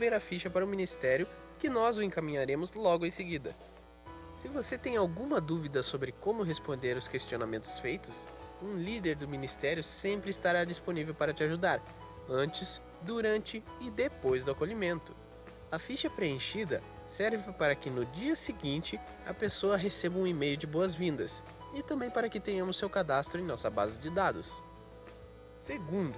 devolver a ficha para o ministério, que nós o encaminharemos logo em seguida. Se você tem alguma dúvida sobre como responder os questionamentos feitos, um líder do ministério sempre estará disponível para te ajudar, antes, durante e depois do acolhimento. A ficha preenchida serve para que no dia seguinte a pessoa receba um e-mail de boas-vindas e também para que tenhamos seu cadastro em nossa base de dados. Segundo,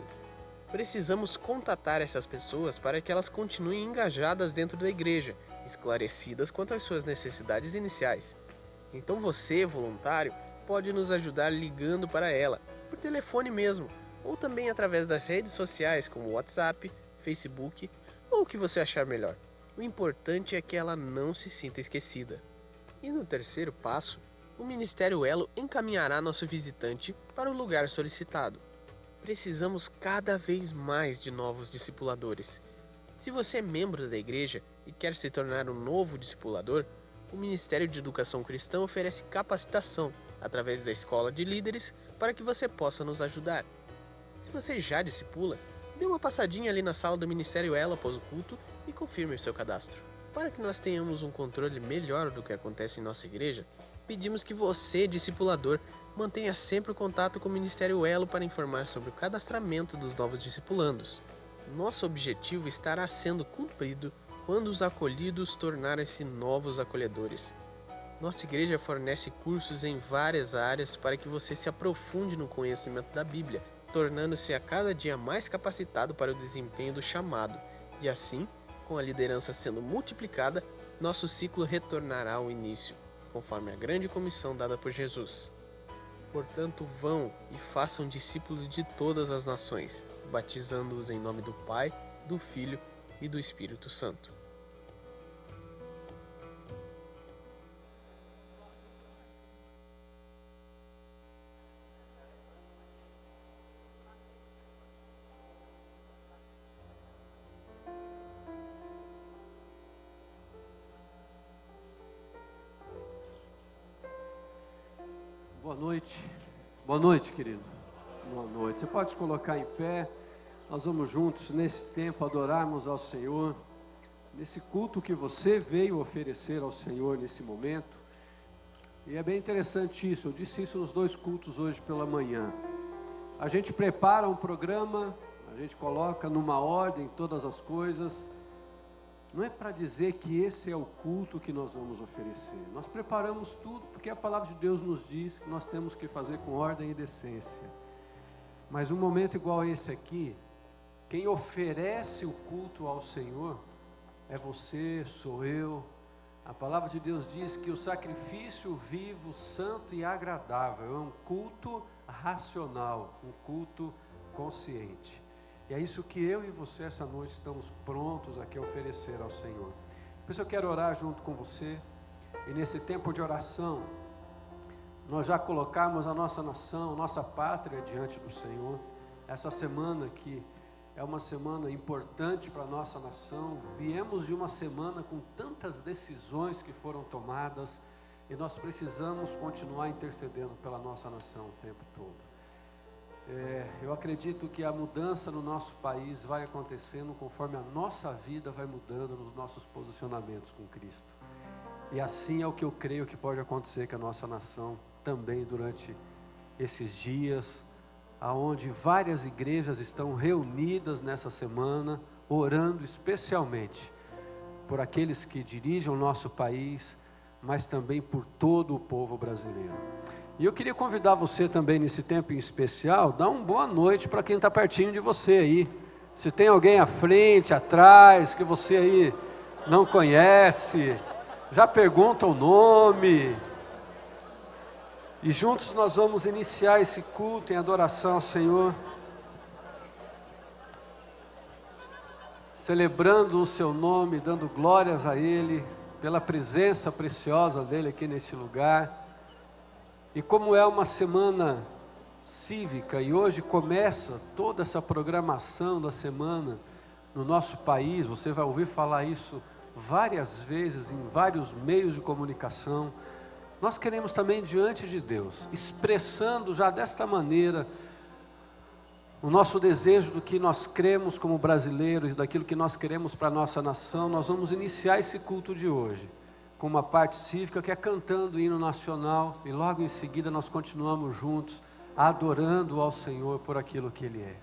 precisamos contatar essas pessoas para que elas continuem engajadas dentro da igreja, esclarecidas quanto às suas necessidades iniciais. Então você, voluntário, pode nos ajudar ligando para ela, por telefone mesmo, ou também através das redes sociais como WhatsApp, Facebook ou o que você achar melhor. O importante é que ela não se sinta esquecida. E no terceiro passo, o Ministério Elo encaminhará nosso visitante para o lugar solicitado. Precisamos cada vez mais de novos discipuladores. Se você é membro da igreja e quer se tornar um novo discipulador, o Ministério de Educação Cristã oferece capacitação através da Escola de Líderes para que você possa nos ajudar. Se você já discipula, dê uma passadinha ali na sala do Ministério Elo após o culto e confirme o seu cadastro. Para que nós tenhamos um controle melhor do que acontece em nossa igreja, pedimos que você, discipulador, mantenha sempre o contato com o Ministério Elo para informar sobre o cadastramento dos novos discipulandos. Nosso objetivo estará sendo cumprido quando os acolhidos tornarem-se novos acolhedores. Nossa igreja fornece cursos em várias áreas para que você se aprofunde no conhecimento da Bíblia, tornando-se a cada dia mais capacitado para o desempenho do chamado. E assim, com a liderança sendo multiplicada, nosso ciclo retornará ao início, conforme a grande comissão dada por Jesus. Portanto, vão e façam discípulos de todas as nações, batizando-os em nome do Pai, do Filho e do Espírito Santo. Boa noite. Boa noite, querido. Boa noite. Você pode se colocar em pé. Nós vamos juntos, nesse tempo, adorarmos ao Senhor. Nesse culto que você veio oferecer ao Senhor nesse momento. E é bem interessante isso. Eu disse isso nos 2 cultos hoje pela manhã. A gente prepara um programa, a gente coloca numa ordem todas as coisas. Não é para dizer que esse é o culto que nós vamos oferecer. Nós preparamos tudo porque a palavra de Deus nos diz que nós temos que fazer com ordem e decência. Mas um momento igual a esse aqui, quem oferece o culto ao Senhor é você, sou eu. A palavra de Deus diz que o sacrifício vivo, santo e agradável é um culto racional, um culto consciente. E é isso que eu e você essa noite estamos prontos aqui a oferecer ao Senhor. Por isso eu quero orar junto com você. E nesse tempo de oração, nós já colocamos a nossa nação, nossa pátria diante do Senhor. Essa semana que é uma semana importante para a nossa nação. Viemos de uma semana com tantas decisões que foram tomadas. E nós precisamos continuar intercedendo pela nossa nação o tempo todo. Eu acredito que a mudança no nosso país vai acontecendo conforme a nossa vida vai mudando nos nossos posicionamentos com Cristo. E assim é o que eu creio que pode acontecer com a nossa nação também durante esses dias, aonde várias igrejas estão reunidas nessa semana, orando especialmente por aqueles que dirigem o nosso país, mas também por todo o povo brasileiro. E eu queria convidar você também nesse tempo em especial, dar uma boa noite para quem está pertinho de você aí. Se tem alguém à frente, atrás, que você aí não conhece, já pergunta o nome. E juntos nós vamos iniciar esse culto em adoração ao Senhor, celebrando o seu nome, dando glórias a Ele, pela presença preciosa dEle aqui neste lugar. E como é uma semana cívica, e hoje começa toda essa programação da semana no nosso país, você vai ouvir falar isso várias vezes em vários meios de comunicação. Nós queremos também diante de Deus, expressando já desta maneira o nosso desejo do que nós cremos como brasileiros, daquilo que nós queremos para a nossa nação, nós vamos iniciar esse culto de hoje com uma parte cívica que é cantando o hino nacional, e logo em seguida nós continuamos juntos, adorando ao Senhor por aquilo que Ele é.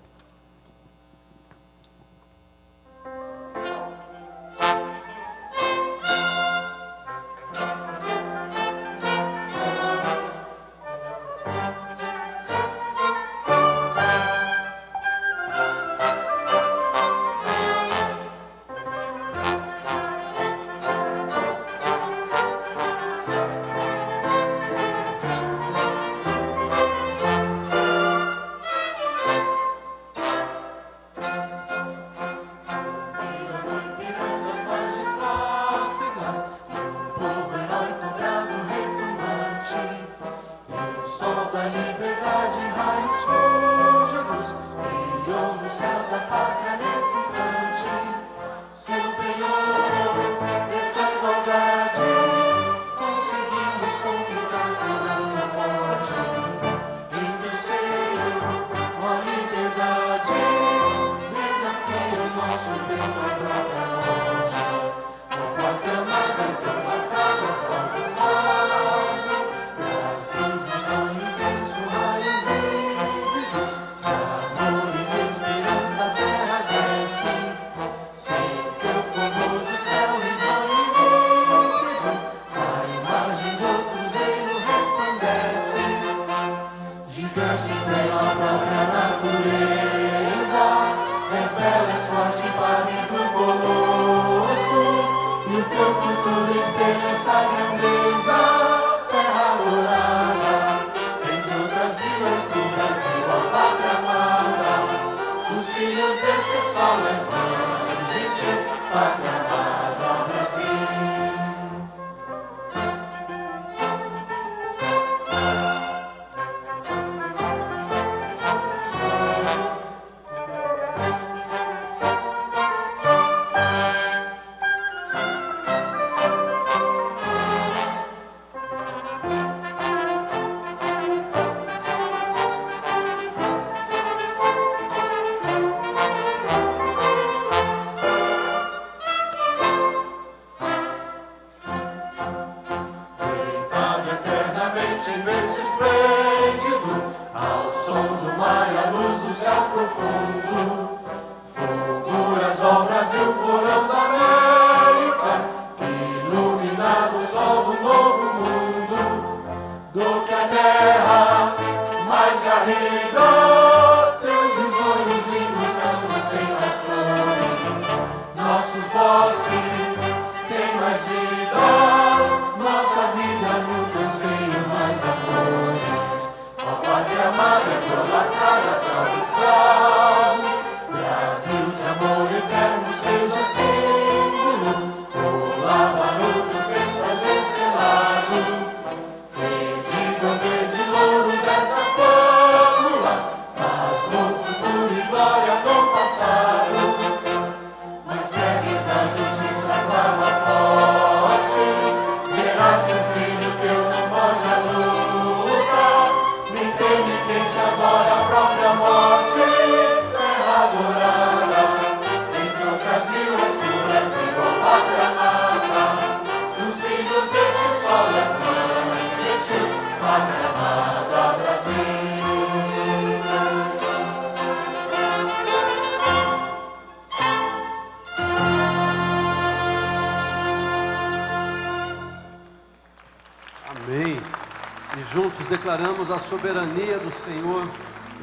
Declaramos a soberania do Senhor,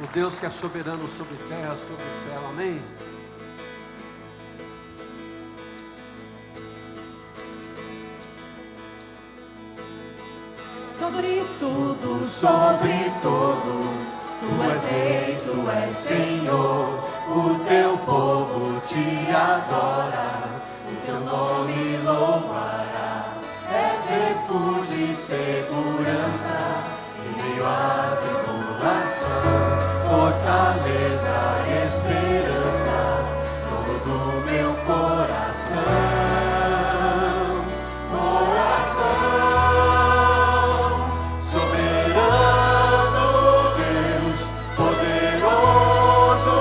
o Deus que é soberano sobre terra, sobre o céu. Amém? Sobre tudo, sobre todos, Tu és Rei, Tu és Senhor, o Teu povo Te adora, o Teu nome louvará. És refúgio e segurança em meio à tribulação, fortaleza e esperança, dono do meu coração. Soberano Deus, poderoso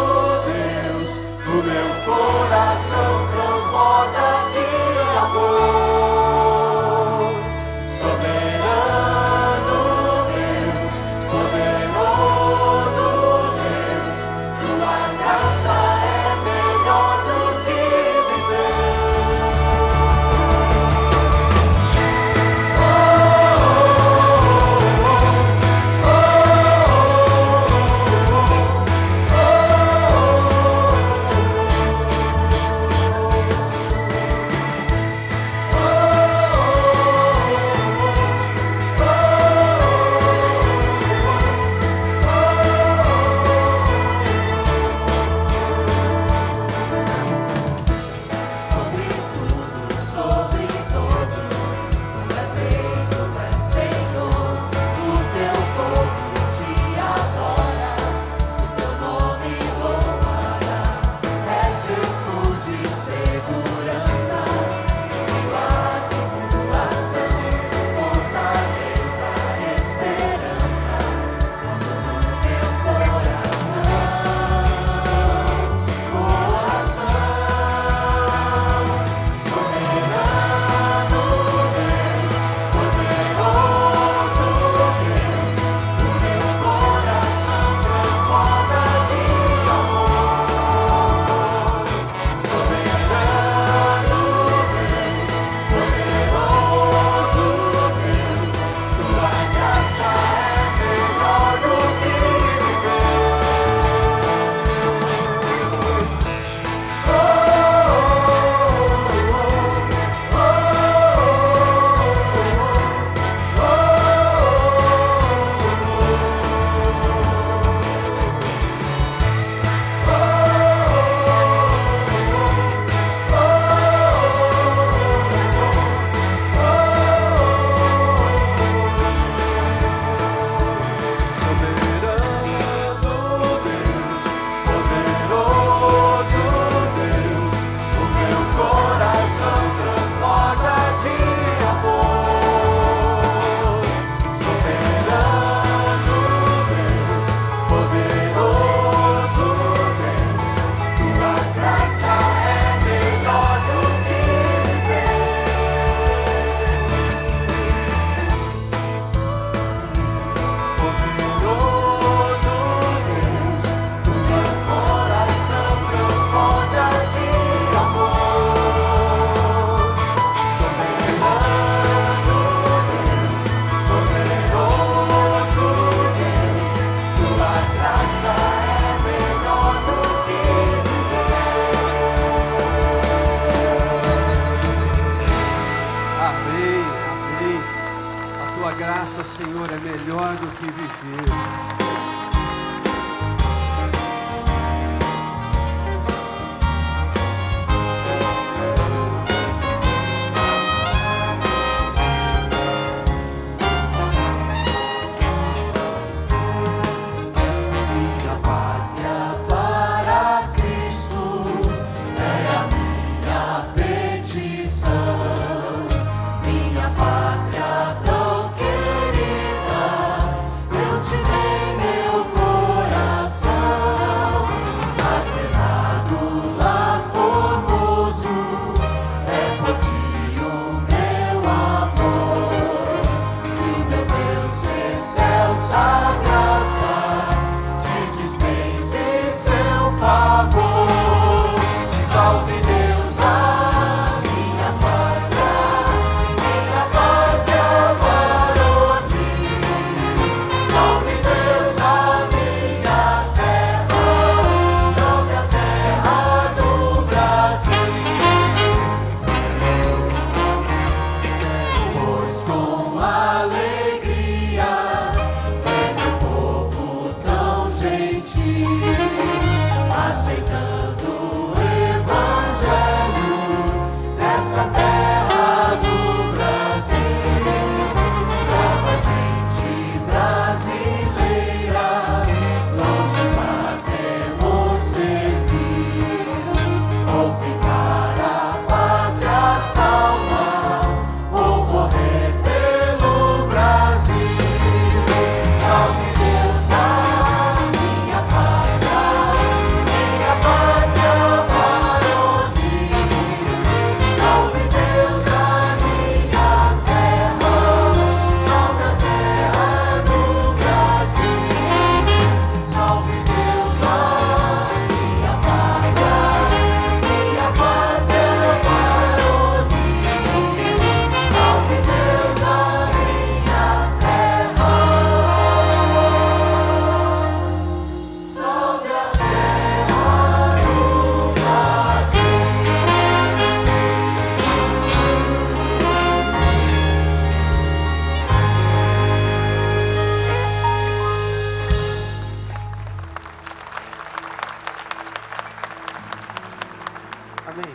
é melhor do que viver.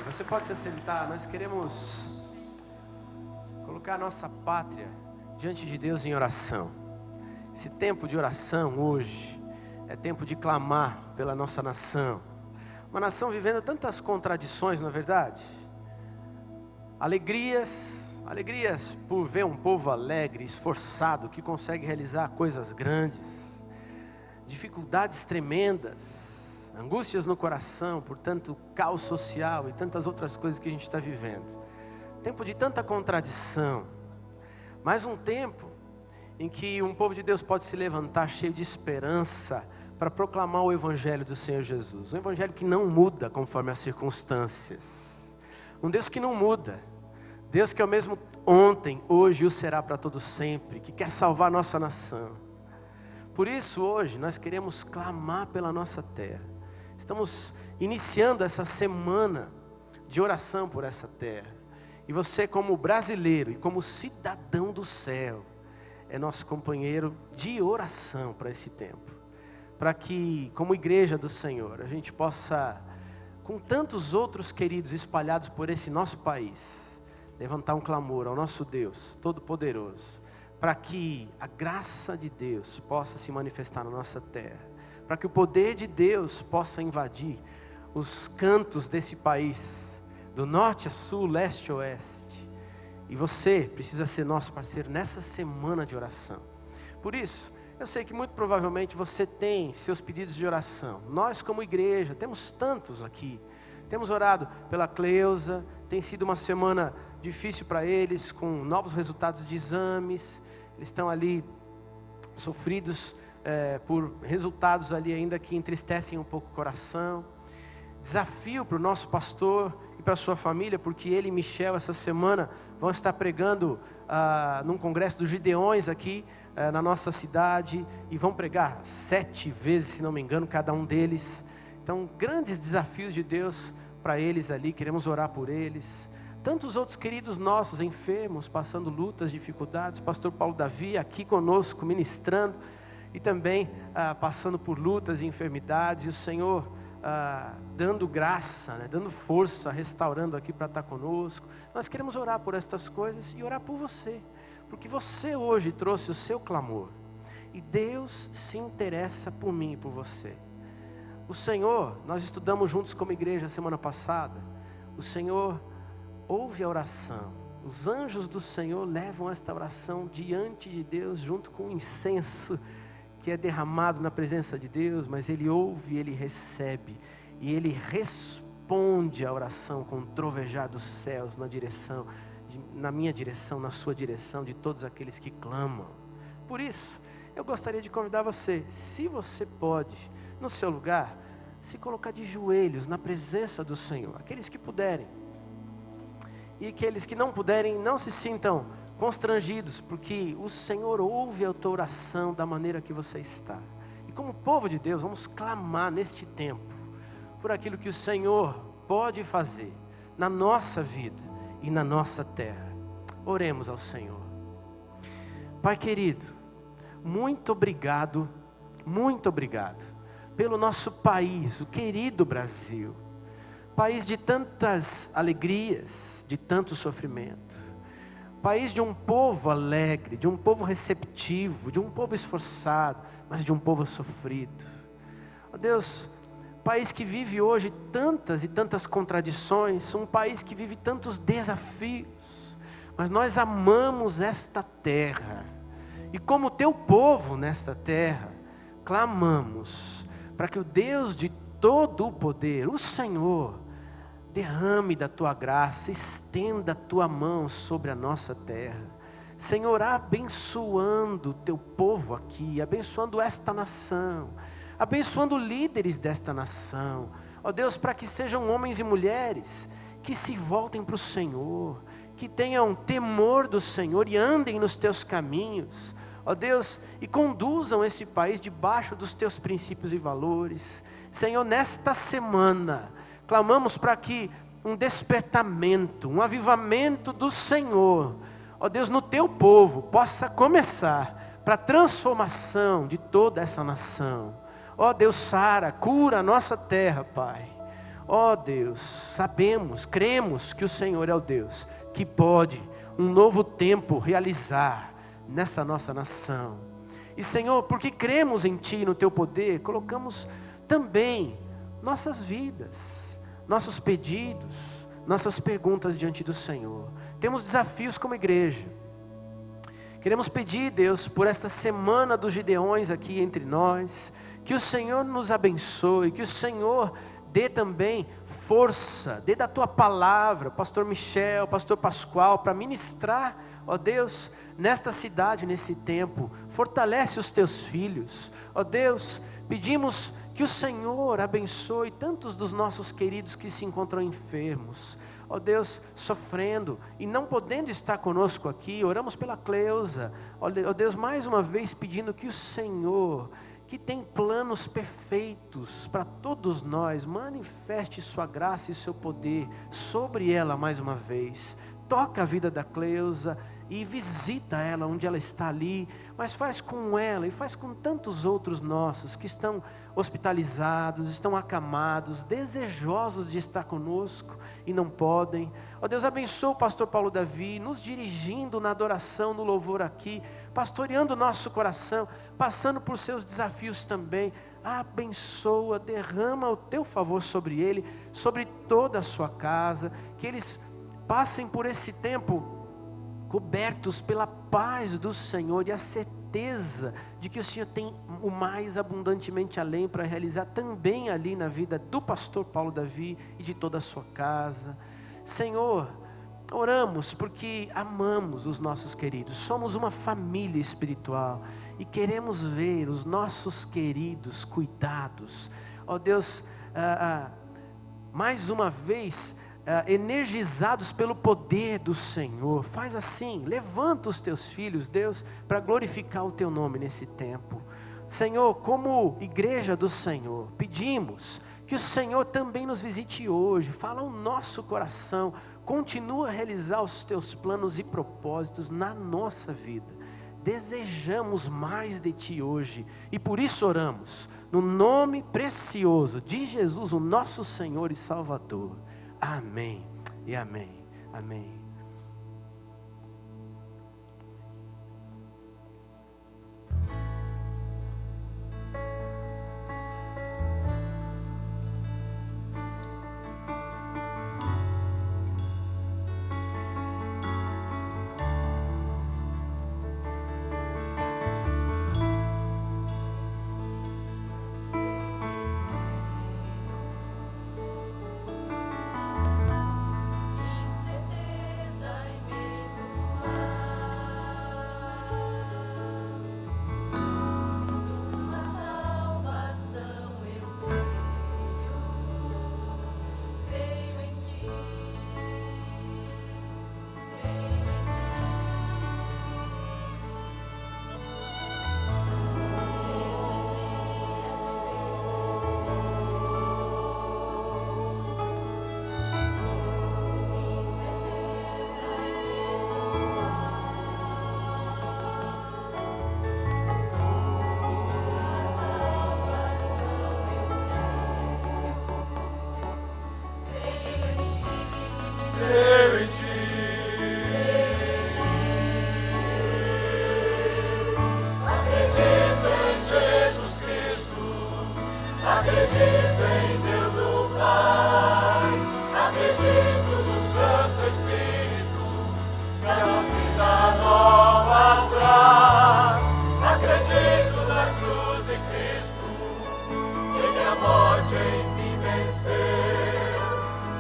Você pode se sentar. Nós queremos colocar a nossa pátria diante de Deus em oração. Esse tempo de oração hoje é tempo de clamar pela nossa nação. Uma nação vivendo tantas contradições, não é verdade? Alegrias por ver um povo alegre, esforçado, que consegue realizar coisas grandes. Dificuldades tremendas. Angústias no coração por tanto caos social e tantas outras coisas que a gente está vivendo. Tempo de tanta contradição. Mas um tempo em que um povo de Deus pode se levantar cheio de esperança para proclamar o Evangelho do Senhor Jesus. Um Evangelho que não muda conforme as circunstâncias. Um Deus que não muda. Deus que é o mesmo ontem, hoje e o será para todo sempre. Que quer salvar a nossa nação. Por isso hoje nós queremos clamar pela nossa terra. Estamos iniciando essa semana de oração por essa terra. E você, como brasileiro e como cidadão do céu, é nosso companheiro de oração para esse tempo. Para que, como igreja do Senhor, a gente possa, com tantos outros queridos espalhados por esse nosso país, levantar um clamor ao nosso Deus Todo-Poderoso, para que a graça de Deus possa se manifestar na nossa terra. Para que o poder de Deus possa invadir os cantos desse país, do norte a sul, leste a oeste. E você precisa ser nosso parceiro nessa semana de oração. Por isso, eu sei que muito provavelmente você tem seus pedidos de oração. Nós como igreja, temos tantos aqui. Temos orado pela Cleusa, tem sido uma semana difícil para eles, com novos resultados de exames. Eles estão ali sofridos por resultados ali ainda que entristecem um pouco o coração. Desafio para o nosso pastor e para a sua família, porque ele e Michel essa semana vão estar pregando num congresso dos Gideões aqui na nossa cidade, e vão pregar 7 vezes, se não me engano, cada um deles. Então, grandes desafios de Deus para eles ali, queremos orar por eles. Tantos outros queridos nossos, enfermos, passando lutas, dificuldades. Pastor Paulo Davi aqui conosco, ministrando. E também passando por lutas e enfermidades. E o Senhor dando graça, né, dando força, restaurando aqui para estar conosco. Nós queremos orar por estas coisas e orar por você. Porque você hoje trouxe o seu clamor. E Deus se interessa por mim e por você. O Senhor, nós estudamos juntos como igreja semana passada. O Senhor ouve a oração. Os anjos do Senhor levam esta oração diante de Deus, junto com o incenso que é derramado na presença de Deus. Mas Ele ouve, Ele recebe. E Ele responde a oração com o trovejar dos céus na minha direção, na sua direção, de todos aqueles que clamam. Por isso, eu gostaria de convidar você, se você pode, no seu lugar, se colocar de joelhos na presença do Senhor. Aqueles que puderem. E aqueles que não puderem, não se sintam constrangidos, porque o Senhor ouve a tua oração da maneira que você está. E como povo de Deus, vamos clamar neste tempo, por aquilo que o Senhor pode fazer na nossa vida e na nossa terra. Oremos ao Senhor. Pai querido, muito obrigado pelo nosso país, o querido Brasil, país de tantas alegrias, de tanto sofrimento, país de um povo alegre, de um povo receptivo, de um povo esforçado, mas de um povo sofrido. Ó Deus, país que vive hoje tantas e tantas contradições, um país que vive tantos desafios, mas nós amamos esta terra, e como teu povo nesta terra, clamamos para que o Deus de todo o poder, o Senhor, derrame da tua graça, estenda a tua mão sobre a nossa terra. Senhor, abençoando o teu povo aqui, abençoando esta nação, abençoando líderes desta nação. Ó Deus, para que sejam homens e mulheres que se voltem para o Senhor, que tenham temor do Senhor e andem nos teus caminhos. Ó Deus, e conduzam esse país debaixo dos teus princípios e valores. Senhor, nesta semana, clamamos para que um despertamento, um avivamento do Senhor, ó Deus, no teu povo, possa começar para a transformação de toda essa nação. Ó Deus, sara, cura a nossa terra, Pai. Ó Deus, sabemos, cremos que o Senhor é o Deus que pode um novo tempo realizar nessa nossa nação. E Senhor, porque cremos em Ti, no Teu poder, colocamos também nossas vidas, nossos pedidos, nossas perguntas diante do Senhor. Temos desafios como igreja. Queremos pedir, Deus, por esta semana dos Gideões aqui entre nós, que o Senhor nos abençoe, que o Senhor dê também força, dê da Tua palavra, Pastor Michel, Pastor Pascoal, para ministrar, ó Deus, nesta cidade, nesse tempo. Fortalece os Teus filhos, ó Deus, pedimos que o Senhor abençoe tantos dos nossos queridos que se encontram enfermos, ó Deus, sofrendo e não podendo estar conosco aqui. Oramos pela Cleusa, ó Deus, mais uma vez pedindo que o Senhor, que tem planos perfeitos para todos nós, manifeste sua graça e seu poder sobre ela mais uma vez. Toca a vida da Cleusa e visita ela onde ela está ali, mas faz com ela e faz com tantos outros nossos que estão hospitalizados, estão acamados, desejosos de estar conosco e não podem. Ó Deus, abençoa o pastor Paulo Davi, nos dirigindo na adoração, no louvor aqui, pastoreando o nosso coração, passando por seus desafios também. Abençoa, derrama o teu favor sobre ele, sobre toda a sua casa, que eles passem por esse tempo cobertos pela paz do Senhor e a certeza de que o Senhor tem o mais abundantemente além para realizar também ali na vida do pastor Paulo Davi e de toda a sua casa. Senhor, oramos porque amamos os nossos queridos, somos uma família espiritual e queremos ver os nossos queridos cuidados. Ó Deus, mais uma vez, energizados pelo poder do Senhor. Faz assim, levanta os teus filhos, Deus, para glorificar o teu nome nesse tempo. Senhor, como igreja do Senhor, pedimos que o Senhor também nos visite hoje, fala o nosso coração, continua a realizar os teus planos e propósitos na nossa vida. Desejamos mais de Ti hoje e por isso oramos, no nome precioso de Jesus, o nosso Senhor e Salvador. Amém e amém. Amém.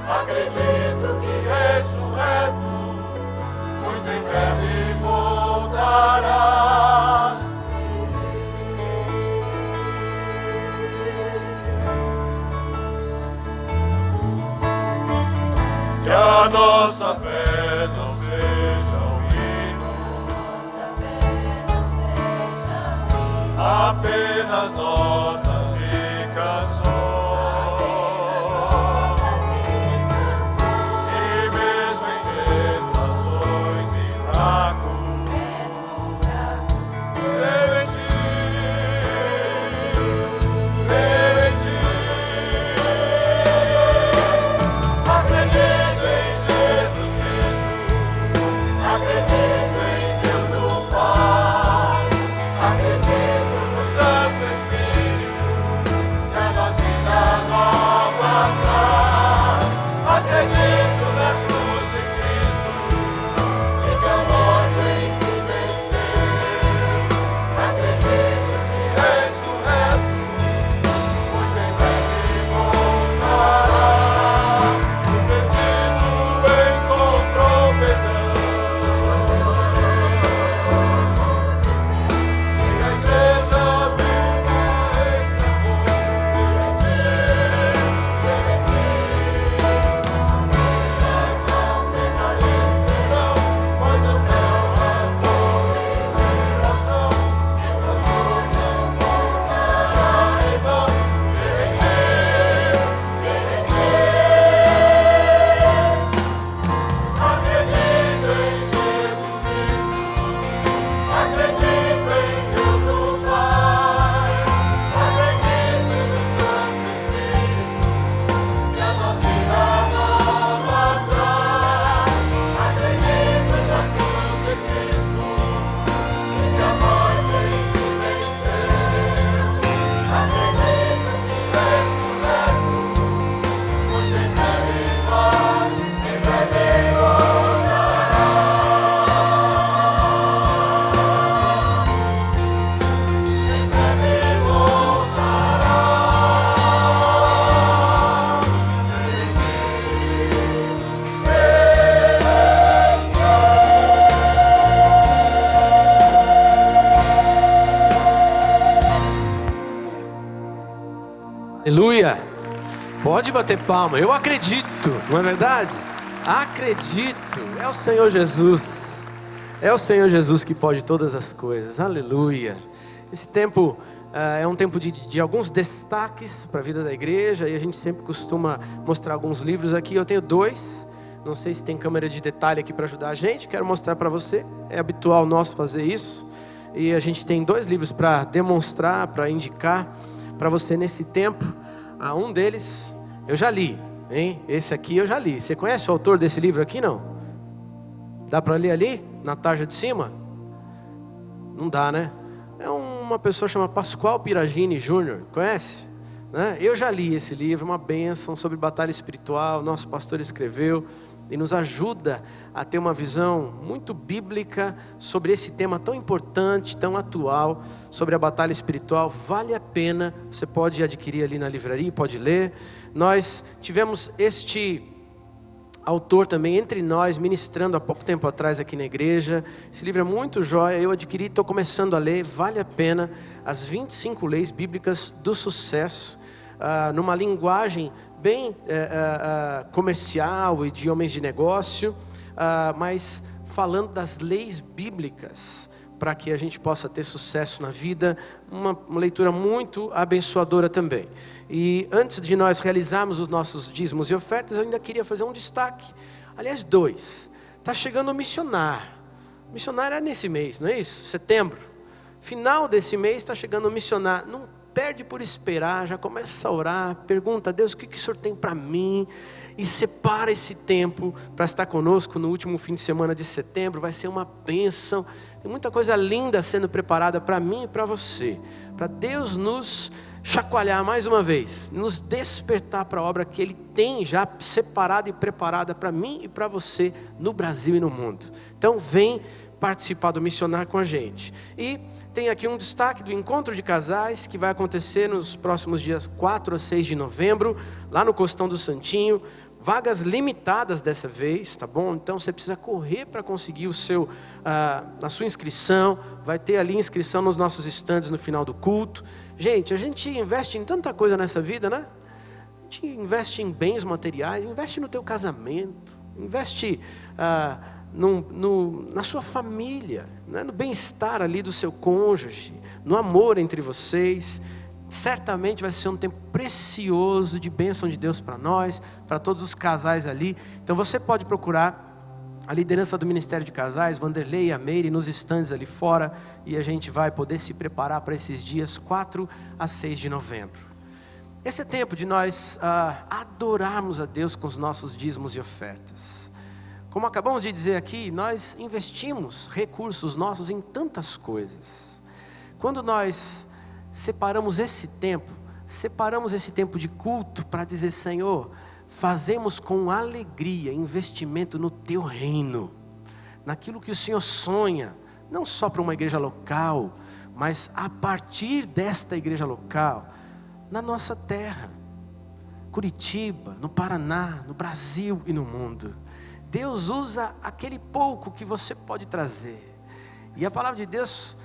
Acredito que ressurreto, muito em breve voltará. Que a nossa fé não seja um hino, apenas notas e canções. Aleluia! Pode bater palma, eu acredito, não é verdade? Acredito, é o Senhor Jesus, é o Senhor Jesus que pode todas as coisas, aleluia. Esse tempo é um tempo de alguns destaques para a vida da igreja, e a gente sempre costuma mostrar alguns livros aqui. Eu tenho dois Não sei se tem câmera de detalhe aqui para ajudar a gente. Quero mostrar para você. É habitual nosso fazer isso. E a gente tem 2 livros para demonstrar, para indicar para você nesse tempo. Um deles eu já li, hein? Esse aqui eu já li. Você conhece o autor desse livro aqui, não? Dá para ler ali, na tarja de cima? Não dá, né? É uma pessoa chamada Pascoal Piragini Jr., conhece? Né? Eu já li esse livro, uma bênção sobre batalha espiritual. Nosso pastor escreveu e nos ajuda a ter uma visão muito bíblica sobre esse tema tão importante, tão atual, sobre a batalha espiritual. Vale a pena, você pode adquirir ali na livraria, pode ler. Nós tivemos este autor também entre nós, ministrando há pouco tempo atrás aqui na igreja. Esse livro é muito jóia, eu adquiri, estou começando a ler. Vale a pena, as 25 leis bíblicas do sucesso, numa linguagem bem comercial e de homens de negócio, mas falando das leis bíblicas, para que a gente possa ter sucesso na vida. Uma leitura muito abençoadora também. E antes de nós realizarmos os nossos dízimos e ofertas, eu ainda queria fazer um destaque. Aliás, 2. Está chegando o missionário. O missionário é nesse mês, não é isso? Setembro. Final desse mês está chegando o missionário. Não perde por esperar, já começa a orar. Pergunta a Deus, o que o Senhor tem para mim? E separa esse tempo para estar conosco no último fim de semana de setembro. Vai ser uma bênção. Tem muita coisa linda sendo preparada para mim e para você. Para Deus nos chacoalhar mais uma vez, nos despertar para a obra que Ele tem já separada e preparada para mim e para você no Brasil e no mundo. Então vem participar do missionário com a gente. E tem aqui um destaque do encontro de casais que vai acontecer nos próximos dias 4 a 6 de novembro, lá no Costão do Santinho. Vagas limitadas dessa vez, tá bom? Então você precisa correr para conseguir a sua inscrição. Vai ter ali inscrição nos nossos estandes no final do culto. Gente, a gente investe em tanta coisa nessa vida, né? A gente investe em bens materiais, investe no teu casamento, investe na sua família, né? No bem-estar ali do seu cônjuge, no amor entre vocês. Certamente vai ser um tempo precioso de bênção de Deus para nós, para todos os casais ali. Então você pode procurar a liderança do Ministério de Casais, Vanderlei e a Meire, nos estandes ali fora, e a gente vai poder se preparar para esses dias 4 a 6 de novembro. Esse é tempo de nós adorarmos a Deus com os nossos dízimos e ofertas. Como acabamos de dizer aqui, nós investimos recursos nossos em tantas coisas. Quando nós separamos esse tempo de culto para dizer: Senhor, fazemos com alegria investimento no Teu reino, naquilo que o Senhor sonha, não só para uma igreja local, mas a partir desta igreja local, na nossa terra, Curitiba, no Paraná, no Brasil e no mundo. Deus usa aquele pouco que você pode trazer, e a palavra de Deus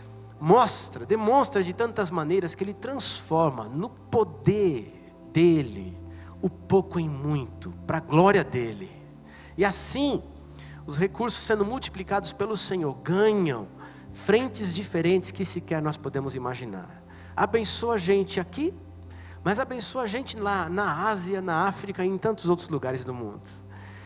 demonstra de tantas maneiras que Ele transforma no poder dEle o pouco em muito, para a glória dEle. E assim, os recursos sendo multiplicados pelo Senhor ganham frentes diferentes que sequer nós podemos imaginar. Abençoa a gente aqui, mas abençoa a gente lá na Ásia, na África e em tantos outros lugares do mundo.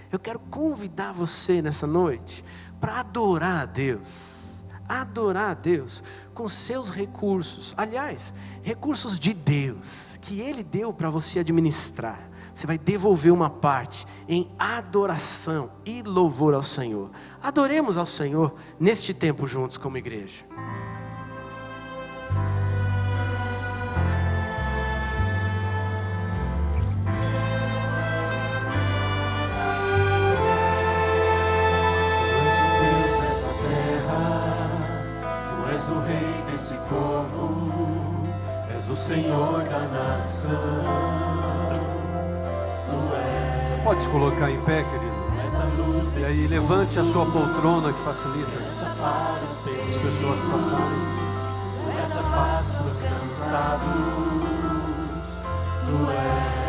Eu quero convidar você nessa noite para adorar a Deus. Adorar a Deus com seus recursos. Aliás, recursos de Deus, que Ele deu para você administrar. Você vai devolver uma parte em adoração e louvor ao Senhor. Adoremos ao Senhor neste tempo juntos como igreja. O rei desse povo, és o Senhor da nação. Tu és. Você pode se colocar em pé, querido? E aí levante a sua poltrona que facilita as pessoas passarem. Tu és a paz para os cansados. Tu és.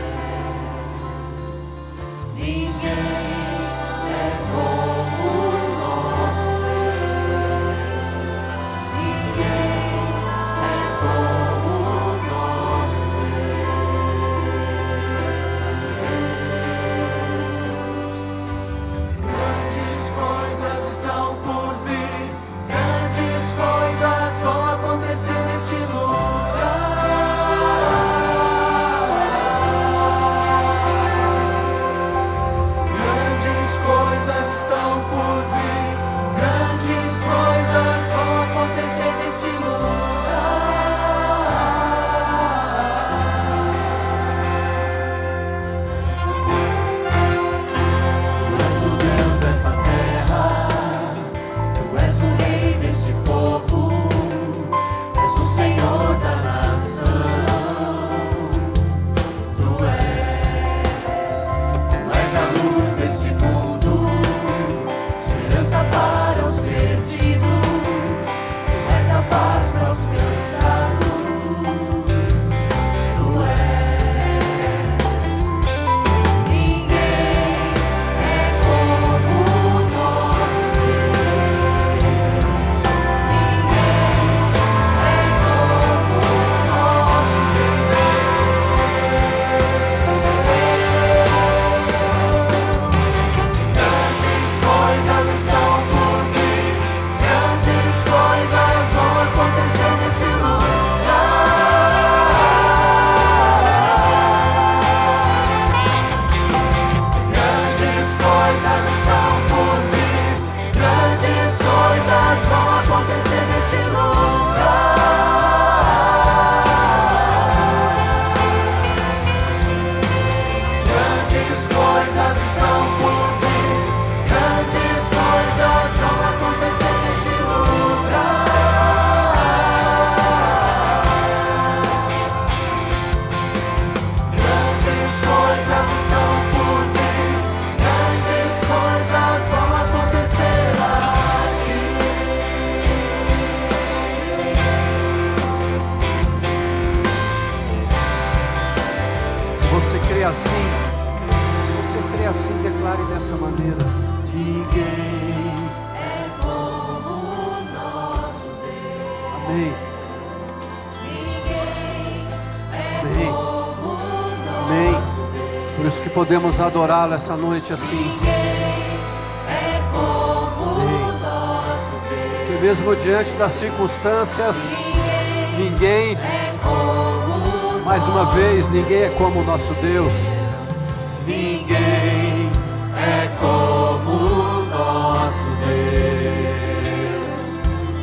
Ninguém é como nós. aos cansados. Tu és. Ninguém é como o nosso Deus. Ninguém é como o nosso Grandes coisas estão por vir, grandes coisas vão acontecer nesse lugar. Grandes coisas estão por vir, grandes coisas vão acontecer nesse lugar. Grandes coisas estão por vir, grandes coisas vão acontecer nesse lugar. Grandes coisas estão por vir, grandes coisas vão acontecer aqui. Se você crê assim, declare dessa maneira. Ninguém é como o nosso Deus. Amém. Ninguém é Amém. como o Amém. nosso Deus. Por isso que podemos adorá-lo essa noite assim. Ninguém é como Amém. o nosso Deus. Que mesmo diante das circunstâncias, ninguém, É como o mais uma vez, ninguém é como o nosso Deus. Ninguém é como o nosso Deus.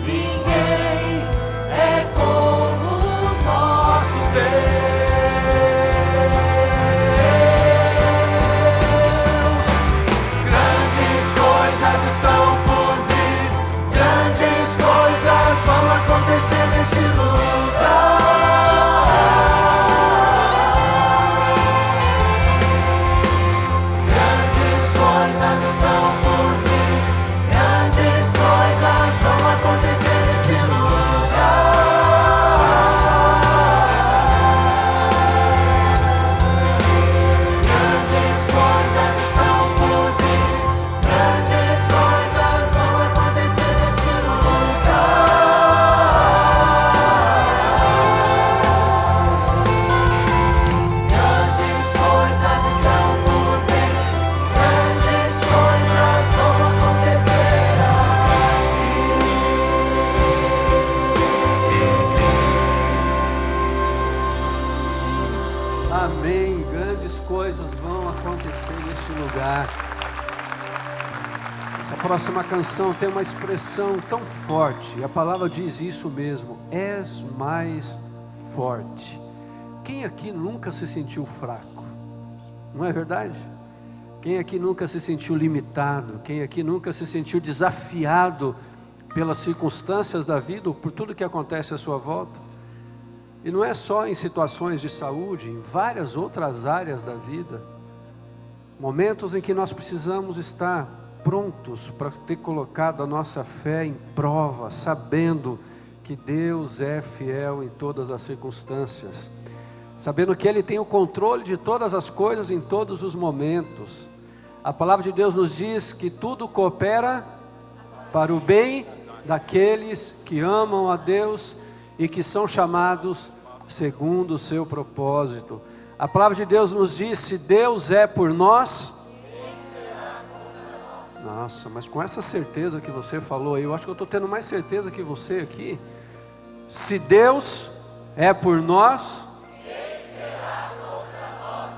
Ninguém é como o nosso Deus. Grandes coisas estão por vir, grandes coisas vão acontecer nesse lugar. Grandes coisas estão por vir, grandes coisas vão acontecer nesse lugar. Grandes coisas estão por vir, grandes coisas vão acontecer nesse lugar. Grandes coisas estão por vir, grandes coisas vão acontecer Amém. Grandes coisas vão acontecer neste lugar. Essa próxima canção tem uma expressão tão forte. E a palavra diz isso mesmo. És mais forte. Quem aqui nunca se sentiu fraco? Não é verdade? Quem aqui nunca se sentiu limitado? Quem aqui nunca se sentiu desafiado pelas circunstâncias da vida ou por tudo que acontece à sua volta? E não é só em situações de saúde, em várias outras áreas da vida. Momentos em que nós precisamos estar prontos para ter colocado a nossa fé em prova, sabendo que Deus é fiel em todas as circunstâncias. Sabendo que Ele tem o controle de todas as coisas em todos os momentos. A palavra de Deus nos diz que tudo coopera para o bem daqueles que amam a Deus e que são chamados segundo o seu propósito. A palavra de Deus nos diz: se Deus é por nós, nossa, mas com essa certeza que você falou aí, eu acho que eu estou tendo mais certeza que você aqui. Se Deus é por nós,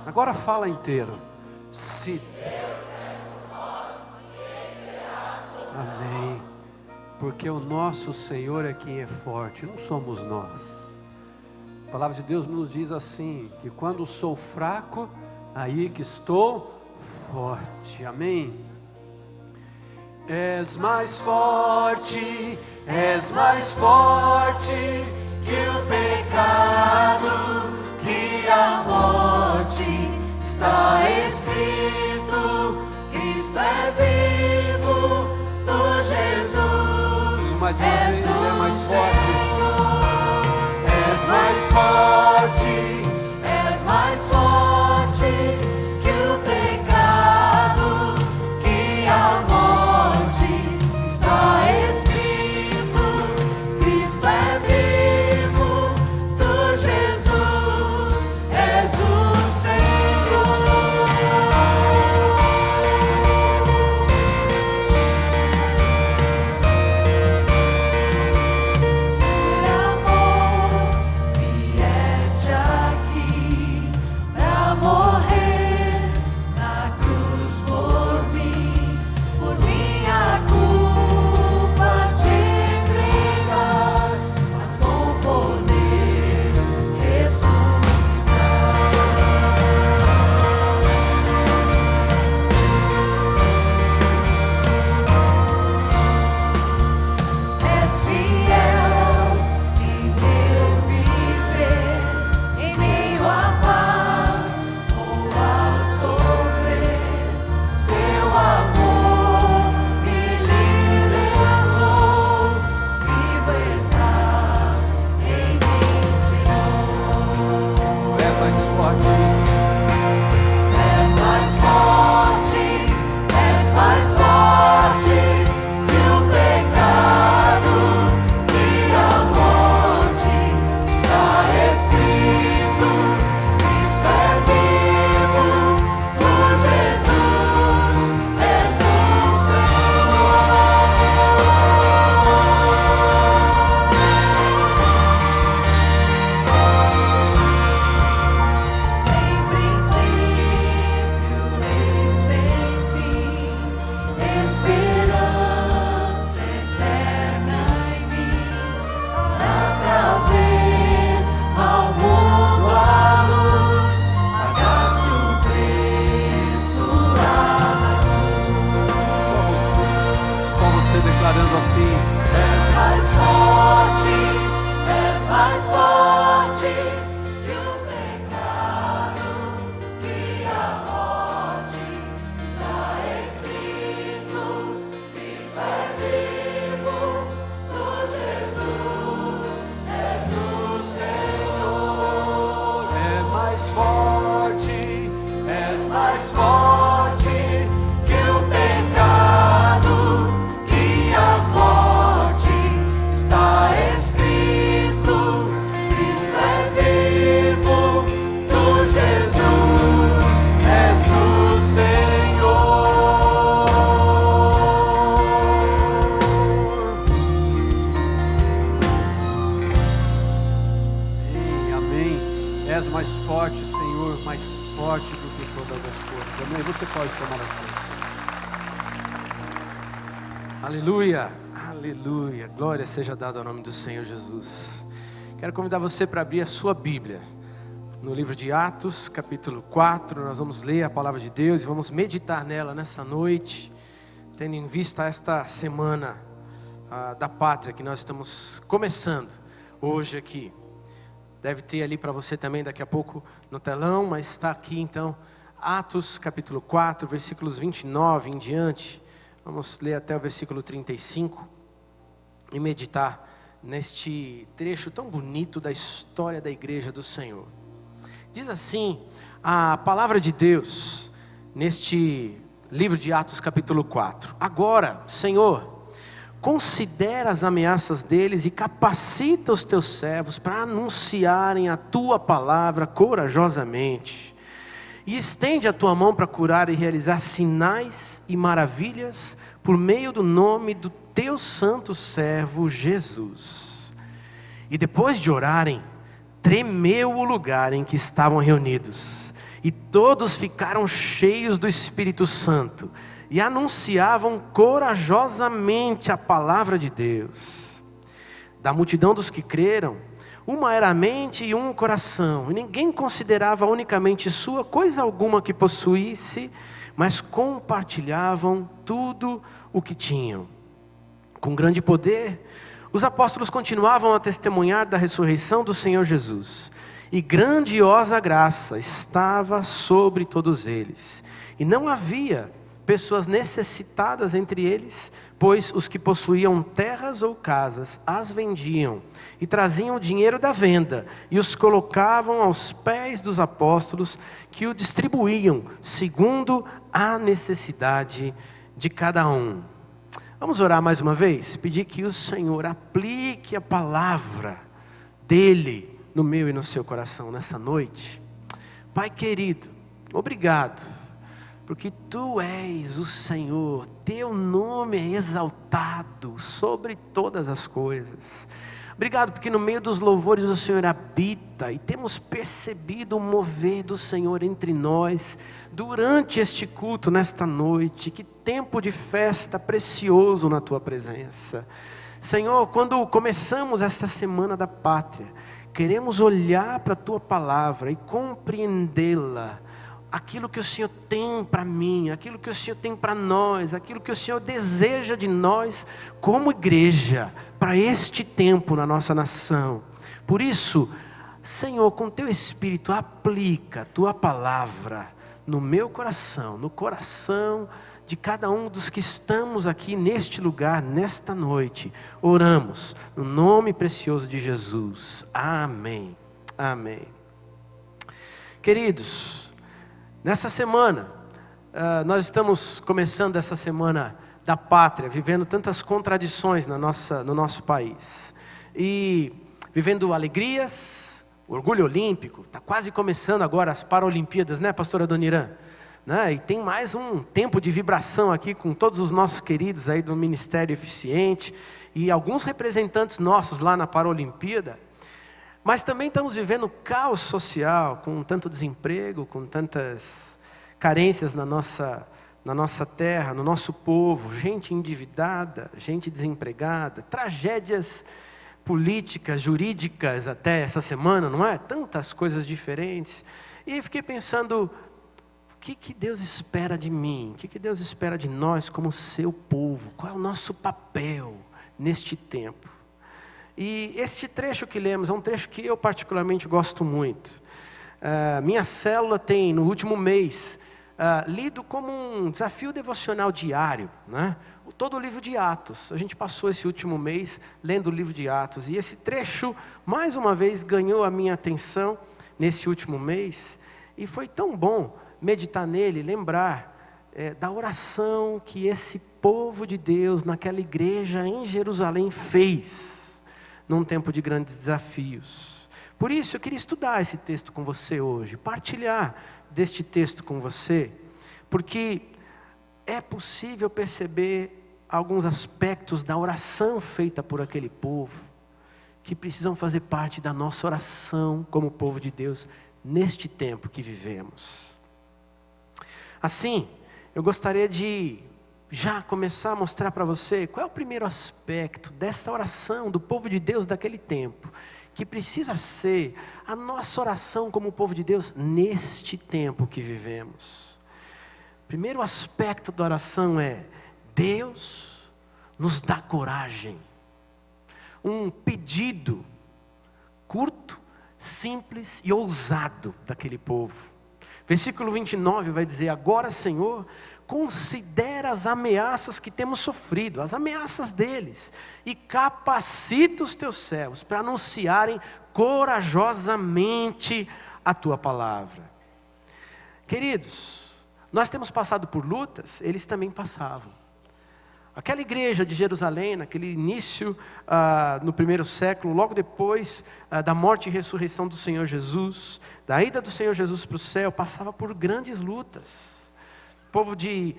agora fala inteiro. Se Deus é por nós, quem será contra nós? Amém. Porque o nosso Senhor é quem é forte, não somos nós. A palavra de Deus nos diz assim, que quando sou fraco, aí que estou forte. Amém. És mais forte que o pecado, que a morte. Está escrito, Cristo é vivo, tu Jesus. Mais uma vez, é mais forte. mais forte, és mais forte que o pecado, que a morte. Está escrito, Cristo é vivo, tu, Jesus, és o Senhor. Por amor vieste aqui pra morrer na cruz por mim, por minha culpa te entregar, mas com poder ressuscitar. És fiel em teu viver, em meio à paz ou ao sofrer. Teu amor me libertou, vivo estás em mim, Senhor. É mais forte. És mais forte, és mais forte que o pecado, que a morte. Está escrito, Cristo é vivo, tu, Jesus, és o sem princípio e sem fim, esperança eterna em mim, para trazer ao mundo a luz, pagaste o preço lá na cruz. Só você declarando assim. És mais forte que o pecado, que a morte. Está escrito, Cristo é vivo, tu, Jesus, és o Senhor. É mais forte. És mais forte que o pecado, que a morte. Está escrito, Cristo é vivo, tu, Jesus, és o Ei, amém. És mais forte, Senhor, mais forte do que todas as coisas. Amém. Você pode tomar assim. Aleluia, aleluia, glória seja dada ao nome do Senhor Jesus. Quero convidar você para abrir a sua Bíblia no livro de Atos, capítulo 4. Nós vamos ler a palavra de Deus e vamos meditar nela nessa noite, tendo em vista esta semana da pátria que nós estamos começando hoje aqui. Deve ter ali para você também daqui a pouco no telão, mas está aqui então, Atos capítulo 4, versículos 29 em diante. Vamos ler até o versículo 35 e meditar neste trecho tão bonito da história da igreja do Senhor. Diz assim a palavra de Deus neste livro de Atos capítulo 4. Agora, Senhor, considera as ameaças deles e capacita os teus servos para anunciarem a tua palavra corajosamente. E estende a tua mão para curar e realizar sinais e maravilhas por meio do nome do teu santo servo Jesus. E depois de orarem, tremeu o lugar em que estavam reunidos. E todos ficaram cheios do Espírito Santo e anunciavam corajosamente a palavra de Deus. Da multidão dos que creram, uma era a mente e um coração, e ninguém considerava unicamente sua coisa alguma que possuísse, mas compartilhavam tudo o que tinham. Com grande poder, os apóstolos continuavam a testemunhar da ressurreição do Senhor Jesus, e grandiosa graça estava sobre todos eles, e não havia pessoas necessitadas entre eles, pois os que possuíam terras ou casas as vendiam e traziam o dinheiro da venda e os colocavam aos pés dos apóstolos, que o distribuíam segundo a necessidade de cada um. Vamos orar mais uma vez? Pedir que o Senhor aplique a palavra dele no meu e no seu coração nessa noite. Pai querido, obrigado, porque Tu és o Senhor, Teu nome é exaltado sobre todas as coisas. Obrigado porque no meio dos louvores o Senhor habita e temos percebido o mover do Senhor entre nós durante este culto, nesta noite. Que tempo de festa precioso na Tua presença. Senhor, quando começamos esta semana da pátria, queremos olhar para a Tua palavra e compreendê-la. Aquilo que o Senhor tem para mim, aquilo que o Senhor tem para nós, aquilo que o Senhor deseja de nós como igreja, para este tempo na nossa nação. Por isso, Senhor, com Teu Espírito, aplica a Tua palavra no meu coração, no coração de cada um dos que estamos aqui neste lugar, nesta noite. Oramos no nome precioso de Jesus. Amém. Amém. Queridos, nessa semana, nós estamos começando essa semana da pátria, vivendo tantas contradições no nosso país. E vivendo alegrias, orgulho olímpico, está quase começando agora as Paralimpíadas, né, pastora Donirã? Né? E tem mais um tempo de vibração aqui com todos os nossos queridos aí do Ministério Eficiente e alguns representantes nossos lá na Paralimpíada. Mas também estamos vivendo caos social, com tanto desemprego, com tantas carências na nossa terra, no nosso povo, gente endividada, gente desempregada, tragédias políticas, jurídicas até essa semana, não é? Tantas coisas diferentes. E aí fiquei pensando, o que Deus espera de mim? O que Deus espera de nós como seu povo? Qual é o nosso papel neste tempo? E este trecho que lemos é um trecho que eu particularmente gosto muito. Minha célula tem, no último mês, lido como um desafio devocional diário, né? Todo o livro de Atos. A gente passou esse último mês lendo o livro de Atos. E esse trecho, mais uma vez, ganhou a minha atenção nesse último mês. E foi tão bom meditar nele, lembrar da oração que esse povo de Deus, naquela igreja em Jerusalém, fez num tempo de grandes desafios. Por isso eu queria estudar esse texto com você hoje, partilhar deste texto com você, porque é possível perceber alguns aspectos da oração feita por aquele povo, que precisam fazer parte da nossa oração como povo de Deus, neste tempo que vivemos. Assim, eu gostaria de já começar a mostrar para você qual é o primeiro aspecto dessa oração do povo de Deus daquele tempo, que precisa ser a nossa oração como povo de Deus neste tempo que vivemos. Primeiro aspecto da oração é: Deus nos dá coragem. Um pedido curto, simples e ousado daquele povo. Versículo 29 vai dizer: agora, Senhor, considera as ameaças que temos sofrido, as ameaças deles, e capacita os teus servos para anunciarem corajosamente a tua palavra. Queridos, nós temos passado por lutas, eles também passavam. Aquela igreja de Jerusalém, naquele início, no primeiro século, logo depois da morte e ressurreição do Senhor Jesus, da ida do Senhor Jesus para o céu, passava por grandes lutas. O povo de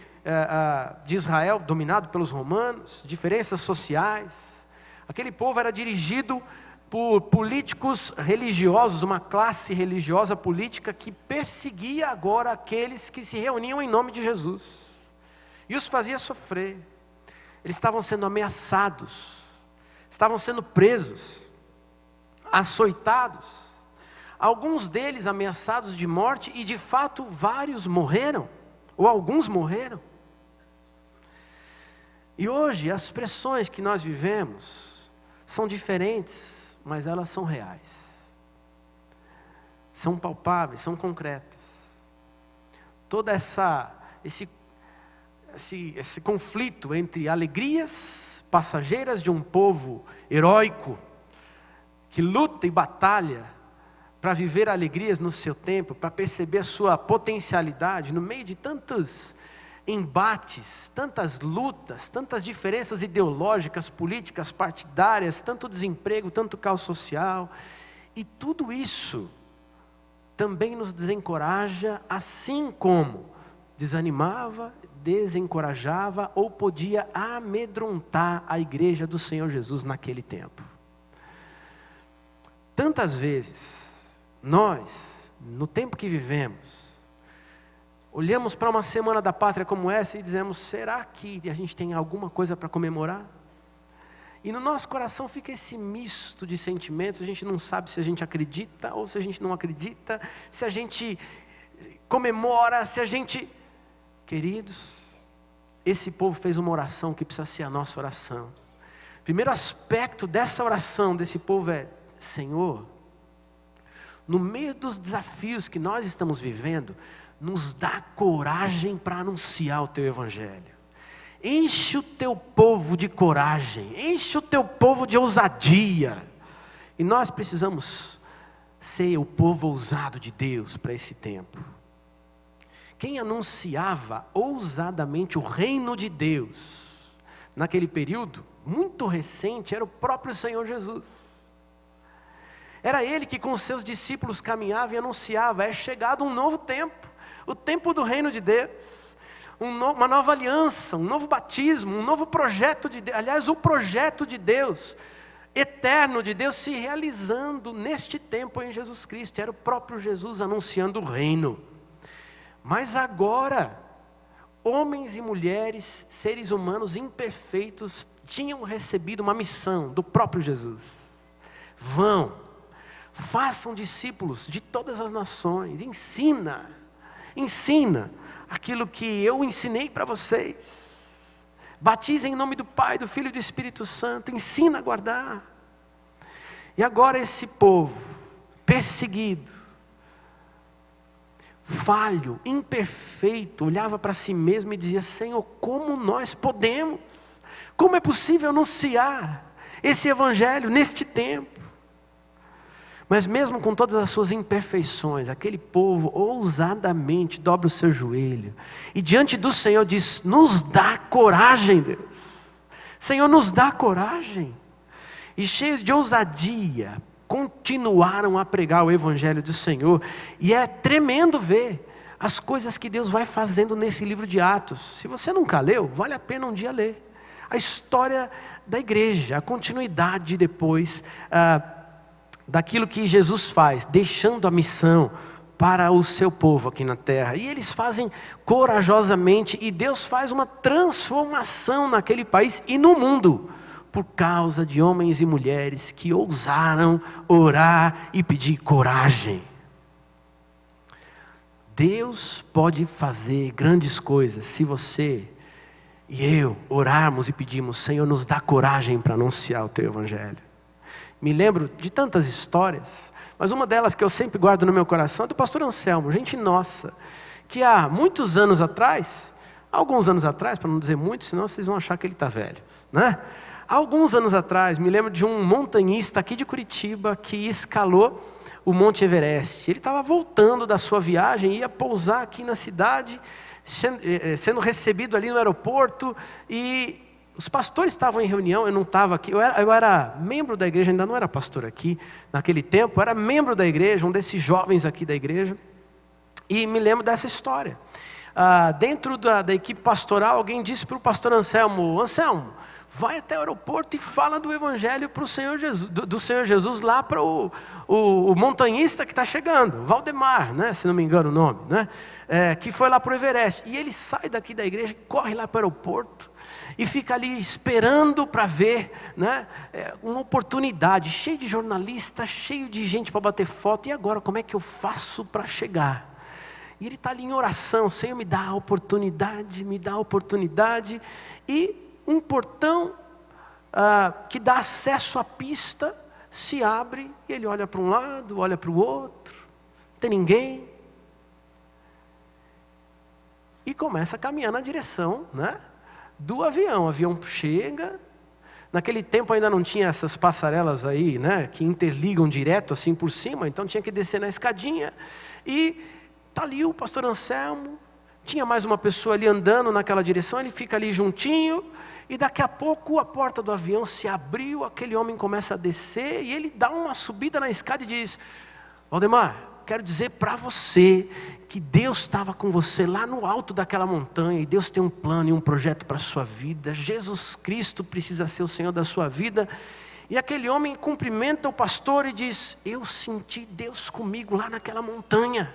Israel, dominado pelos romanos, diferenças sociais. Aquele povo era dirigido por políticos religiosos, uma classe religiosa política que perseguia agora aqueles que se reuniam em nome de Jesus. E os fazia sofrer. Eles estavam sendo ameaçados, estavam sendo presos, açoitados. Alguns deles ameaçados de morte, e de fato vários morreram, ou alguns morreram. E hoje as pressões que nós vivemos são diferentes, mas elas são reais. São palpáveis, são concretas. Toda esse esse conflito entre alegrias passageiras de um povo heróico, que luta e batalha para viver alegrias no seu tempo, para perceber a sua potencialidade, no meio de tantos embates, tantas lutas, tantas diferenças ideológicas, políticas, partidárias, tanto desemprego, tanto caos social, e tudo isso também nos desencoraja, assim como desanimava, desencorajava ou podia amedrontar a igreja do Senhor Jesus naquele tempo. Tantas vezes, nós, no tempo que vivemos, olhamos para uma semana da pátria como essa e dizemos, será que a gente tem alguma coisa para comemorar? E no nosso coração fica esse misto de sentimentos, a gente não sabe se a gente acredita ou se a gente não acredita, se a gente comemora, se a gente... Queridos, esse povo fez uma oração que precisa ser a nossa oração. O primeiro aspecto dessa oração desse povo é, Senhor, no meio dos desafios que nós estamos vivendo, nos dá coragem para anunciar o Teu Evangelho. Enche o Teu povo de coragem, enche o Teu povo de ousadia. E nós precisamos ser o povo ousado de Deus para esse tempo. Quem anunciava ousadamente o reino de Deus, naquele período, muito recente, era o próprio Senhor Jesus. Era Ele que com os seus discípulos caminhava e anunciava, é chegado um novo tempo, o tempo do reino de Deus, uma nova aliança, um novo batismo, um novo projeto de Deus, aliás, o projeto de Deus, eterno de Deus se realizando neste tempo em Jesus Cristo, era o próprio Jesus anunciando o reino. Mas agora, homens e mulheres, seres humanos imperfeitos, tinham recebido uma missão do próprio Jesus. Vão, façam discípulos de todas as nações, ensina aquilo que eu ensinei para vocês. Batizem em nome do Pai, do Filho e do Espírito Santo, ensina a guardar. E agora esse povo, perseguido, falho, imperfeito, olhava para si mesmo e dizia, Senhor, como nós podemos? Como é possível anunciar esse Evangelho neste tempo? Mas mesmo com todas as suas imperfeições, aquele povo ousadamente dobra o seu joelho e diante do Senhor diz, nos dá coragem, Deus. Senhor, nos dá coragem. E cheios de ousadia, continuaram a pregar o Evangelho do Senhor. E é tremendo ver as coisas que Deus vai fazendo nesse livro de Atos. Se você nunca leu, vale a pena um dia ler. A história da igreja, a continuidade depois daquilo que Jesus faz, deixando a missão para o seu povo aqui na terra. E eles fazem corajosamente, e Deus faz uma transformação naquele país e no mundo, por causa de homens e mulheres que ousaram orar e pedir coragem. Deus pode fazer grandes coisas se você e eu orarmos e pedirmos, Senhor, nos dá coragem para anunciar o Teu Evangelho. Me lembro de tantas histórias, mas uma delas que eu sempre guardo no meu coração é do pastor Anselmo, gente nossa, que há muitos anos atrás, alguns anos atrás, para não dizer muito, senão vocês vão achar que ele está velho, né? Alguns anos atrás, me lembro de um montanhista aqui de Curitiba que escalou o Monte Everest. Ele estava voltando da sua viagem, ia pousar aqui na cidade, sendo recebido ali no aeroporto, e os pastores estavam em reunião, eu não estava aqui, eu era membro da igreja, ainda não era pastor aqui naquele tempo, eu era membro da igreja, um desses jovens aqui da igreja, e me lembro dessa história. Dentro da equipe pastoral, alguém disse para o pastor Anselmo, Anselmo, vai até o aeroporto e fala do Evangelho para o Senhor Jesus, do Senhor Jesus lá para o montanhista que está chegando, Valdemar, né, se não me engano o nome, né, que foi lá para o Everest. E ele sai daqui da igreja, corre lá para o aeroporto e fica ali esperando para ver, né, uma oportunidade, cheio de jornalistas, cheio de gente para bater foto. E agora, como é que eu faço para chegar? E ele está ali em oração, Senhor, me dá a oportunidade, me dá a oportunidade. E um portão que dá acesso à pista se abre, e ele olha para um lado, olha para o outro, não tem ninguém. E e começa a caminhar na direção, né, do avião. O avião chega. Naquele tempo ainda não tinha essas passarelas aí, né, que interligam direto assim por cima, então tinha que descer na escadinha. E está ali o pastor Anselmo, tinha mais uma pessoa ali andando naquela direção, ele fica ali juntinho, e daqui a pouco a porta do avião se abriu, aquele homem começa a descer, e ele dá uma subida na escada e diz: Valdemar, quero dizer para você que Deus estava com você lá no alto daquela montanha, e Deus tem um plano e um projeto para a sua vida. Jesus Cristo precisa ser o Senhor da sua vida. E aquele homem cumprimenta o pastor e diz: eu senti Deus comigo lá naquela montanha.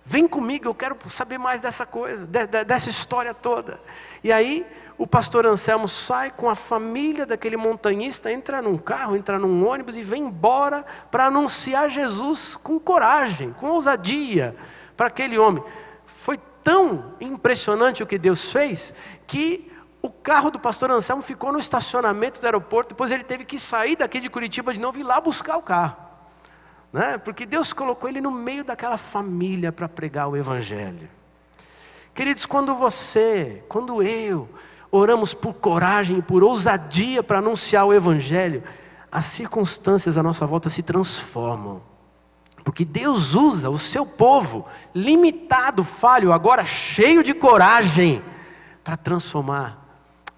Vem comigo, eu quero saber mais dessa coisa, dessa história toda. E aí o pastor Anselmo sai com a família daquele montanhista, entra num carro, entra num ônibus e vem embora para anunciar Jesus com coragem, com ousadia para aquele homem. Foi tão impressionante o que Deus fez, que o carro do pastor Anselmo ficou no estacionamento do aeroporto. Depois ele teve que sair daqui de Curitiba de novo e ir lá buscar o carro, né? Porque Deus colocou ele no meio daquela família para pregar o evangelho. Queridos, quando eu oramos por coragem, por ousadia para anunciar o evangelho, as circunstâncias à nossa volta se transformam. Porque Deus usa o seu povo, limitado, falho, agora cheio de coragem, para transformar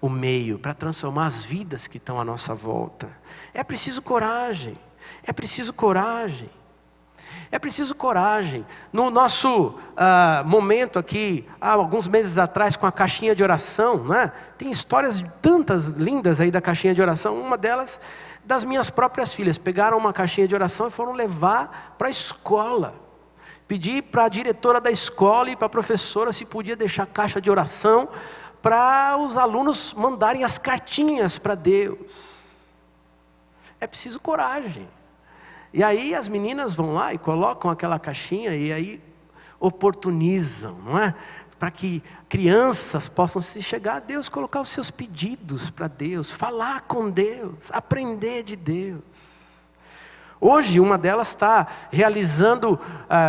o meio, para transformar as vidas que estão à nossa volta. É preciso coragem, é preciso coragem. É preciso coragem. No nosso momento aqui, há alguns meses atrás, com a caixinha de oração, né? Tem histórias tantas lindas aí da caixinha de oração. Uma delas, das minhas próprias filhas. Pegaram uma caixinha de oração e foram levar para a escola. Pedi para a diretora da escola e para a professora se podia deixar caixa de oração para os alunos mandarem as cartinhas para Deus. É preciso coragem. E aí as meninas vão lá e colocam aquela caixinha e aí oportunizam, não é? Para que crianças possam se chegar a Deus, colocar os seus pedidos para Deus, falar com Deus, aprender de Deus. Hoje uma delas está realizando,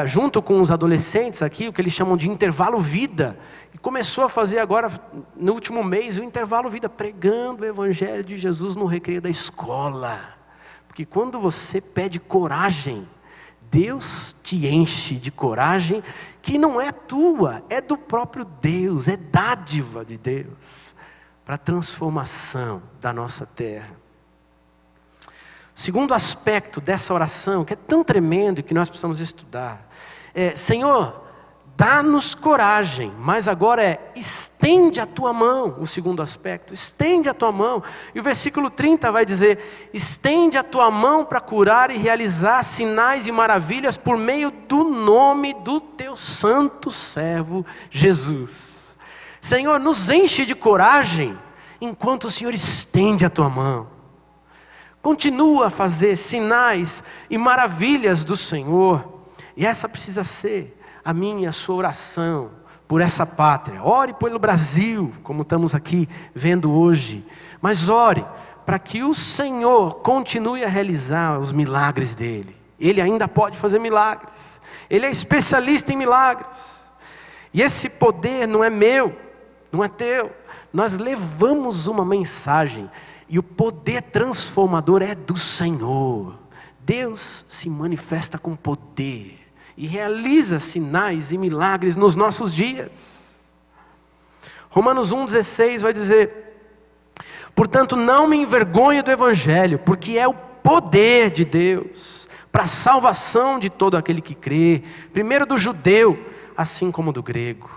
junto com os adolescentes aqui, o que eles chamam de intervalo vida. E começou a fazer agora, no último mês, o intervalo vida, pregando o evangelho de Jesus no recreio da escola. Porque quando você pede coragem, Deus te enche de coragem, que não é tua, é do próprio Deus, é dádiva de Deus, para a transformação da nossa terra. Segundo aspecto dessa oração, que é tão tremendo e que nós precisamos estudar, Senhor, dá-nos coragem, mas agora estende a tua mão. O segundo aspecto, estende a tua mão. E o versículo 30 vai dizer: estende a tua mão para curar e realizar sinais e maravilhas por meio do nome do teu santo servo Jesus. Senhor, nos enche de coragem enquanto o Senhor estende a tua mão. Continua a fazer sinais e maravilhas do Senhor. E essa precisa ser a minha e a sua oração por essa pátria. Ore pelo Brasil, como estamos aqui vendo hoje. Mas ore para que o Senhor continue a realizar os milagres dele. Ele ainda pode fazer milagres. Ele é especialista em milagres. E esse poder não é meu, não é teu. Nós levamos uma mensagem e o poder transformador é do Senhor. Deus se manifesta com poder e realiza sinais e milagres nos nossos dias. Romanos 1,16 vai dizer: portanto não me envergonho do Evangelho, porque é o poder de Deus para a salvação de todo aquele que crê, primeiro do judeu, assim como do grego.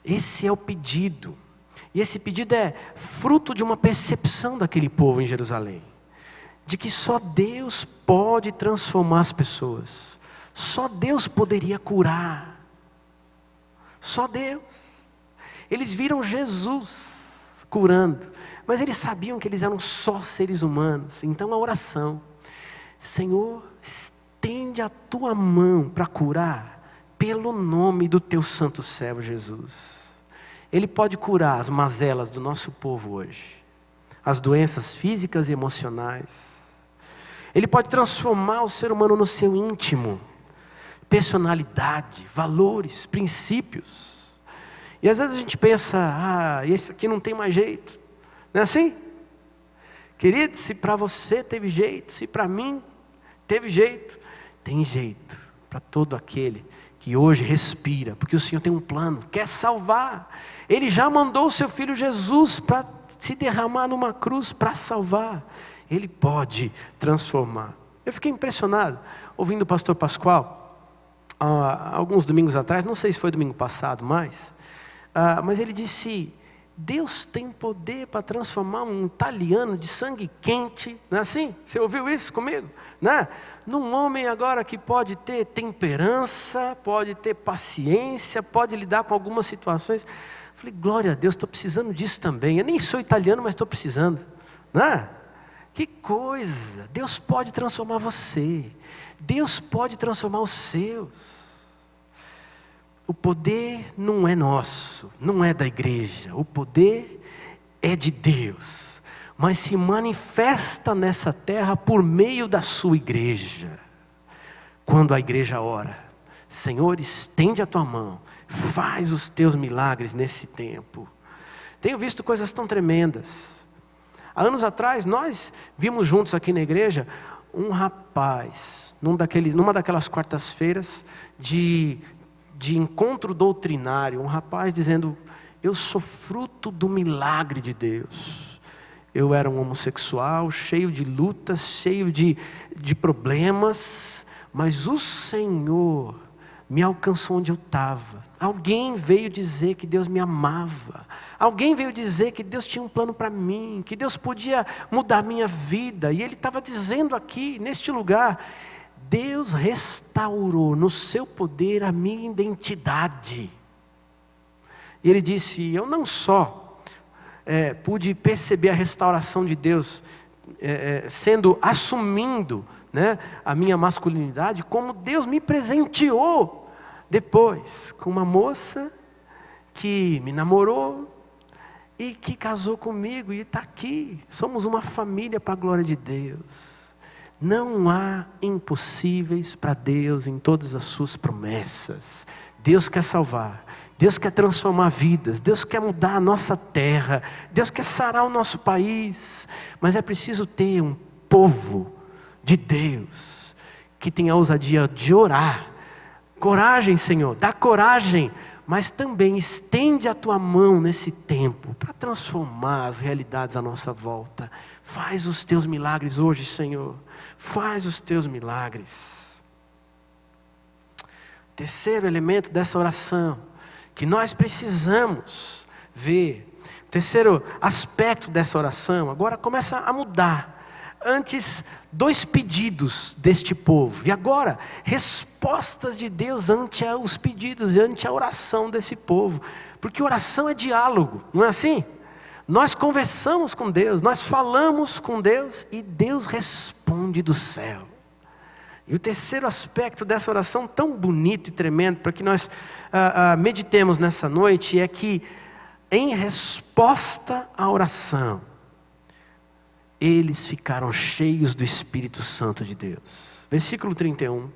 Esse é o pedido, e esse pedido é fruto de uma percepção daquele povo em Jerusalém, de que só Deus pode transformar as pessoas. Só Deus poderia curar. Só Deus. Eles viram Jesus curando, mas eles sabiam que eles eram só seres humanos. Então a oração: Senhor, estende a tua mão para curar, pelo nome do teu santo servo Jesus. Ele pode curar as mazelas do nosso povo hoje, as doenças físicas e emocionais. Ele pode transformar o ser humano no seu íntimo. personalidade, valores, princípios. E às vezes a gente pensa, esse aqui não tem mais jeito. Não é assim? Querido, se para você teve jeito, se para mim teve jeito, tem jeito para todo aquele que hoje respira, porque o Senhor tem um plano, quer salvar. Ele já mandou o seu Filho Jesus para se derramar numa cruz para salvar. Ele pode transformar. Eu fiquei impressionado ouvindo o pastor Pascoal, alguns domingos atrás, não sei se foi domingo passado mas ele disse: Deus tem poder para transformar um italiano de sangue quente, não é assim? Você ouviu isso comigo? Né? Num homem agora que pode ter temperança, pode ter paciência, pode lidar com algumas situações. Falei, glória a Deus, estou precisando disso também. Eu nem sou italiano, mas estou precisando. Né? Que coisa! Deus pode transformar você. Deus pode transformar os seus. O poder não é nosso, não é da igreja. O poder é de Deus, mas se manifesta nessa terra por meio da sua igreja. Quando a igreja ora, Senhor, estende a tua mão, faz os teus milagres nesse tempo. Tenho visto coisas tão tremendas. Há anos atrás, nós vimos juntos aqui na igreja um rapaz, numa daquelas quartas-feiras de encontro doutrinário, um rapaz dizendo: eu sou fruto do milagre de Deus. Eu era um homossexual, cheio de lutas, cheio de problemas, mas o Senhor me alcançou onde eu estava. Alguém veio dizer que Deus me amava. Alguém veio dizer que Deus tinha um plano para mim, que Deus podia mudar a minha vida. E ele estava dizendo aqui, neste lugar: Deus restaurou no seu poder a minha identidade. E ele disse: eu não só pude perceber a restauração de Deus, assumindo, né, a minha masculinidade, como Deus me presenteou depois com uma moça que me namorou e que casou comigo e está aqui. Somos uma família para a glória de Deus. Não há impossíveis para Deus em todas as suas promessas. Deus quer salvar, Deus quer transformar vidas, Deus quer mudar a nossa terra, Deus quer sarar o nosso país. Mas é preciso ter um povo de Deus que tenha a ousadia de orar. Coragem, Senhor, dá coragem, mas também estende a tua mão nesse tempo para transformar as realidades à nossa volta. Faz os teus milagres hoje, Senhor. Faz os teus milagres. Terceiro elemento dessa oração que nós precisamos ver. Terceiro aspecto dessa oração agora começa a mudar. Antes, 2 pedidos deste povo. E agora, respostas de Deus ante os pedidos e ante a oração desse povo. Porque oração é diálogo, não é assim? Nós conversamos com Deus, nós falamos com Deus e Deus responde do céu. E o terceiro aspecto dessa oração tão bonito e tremendo, para que nós meditemos nessa noite, é que em resposta à oração, eles ficaram cheios do Espírito Santo de Deus. Versículo 31.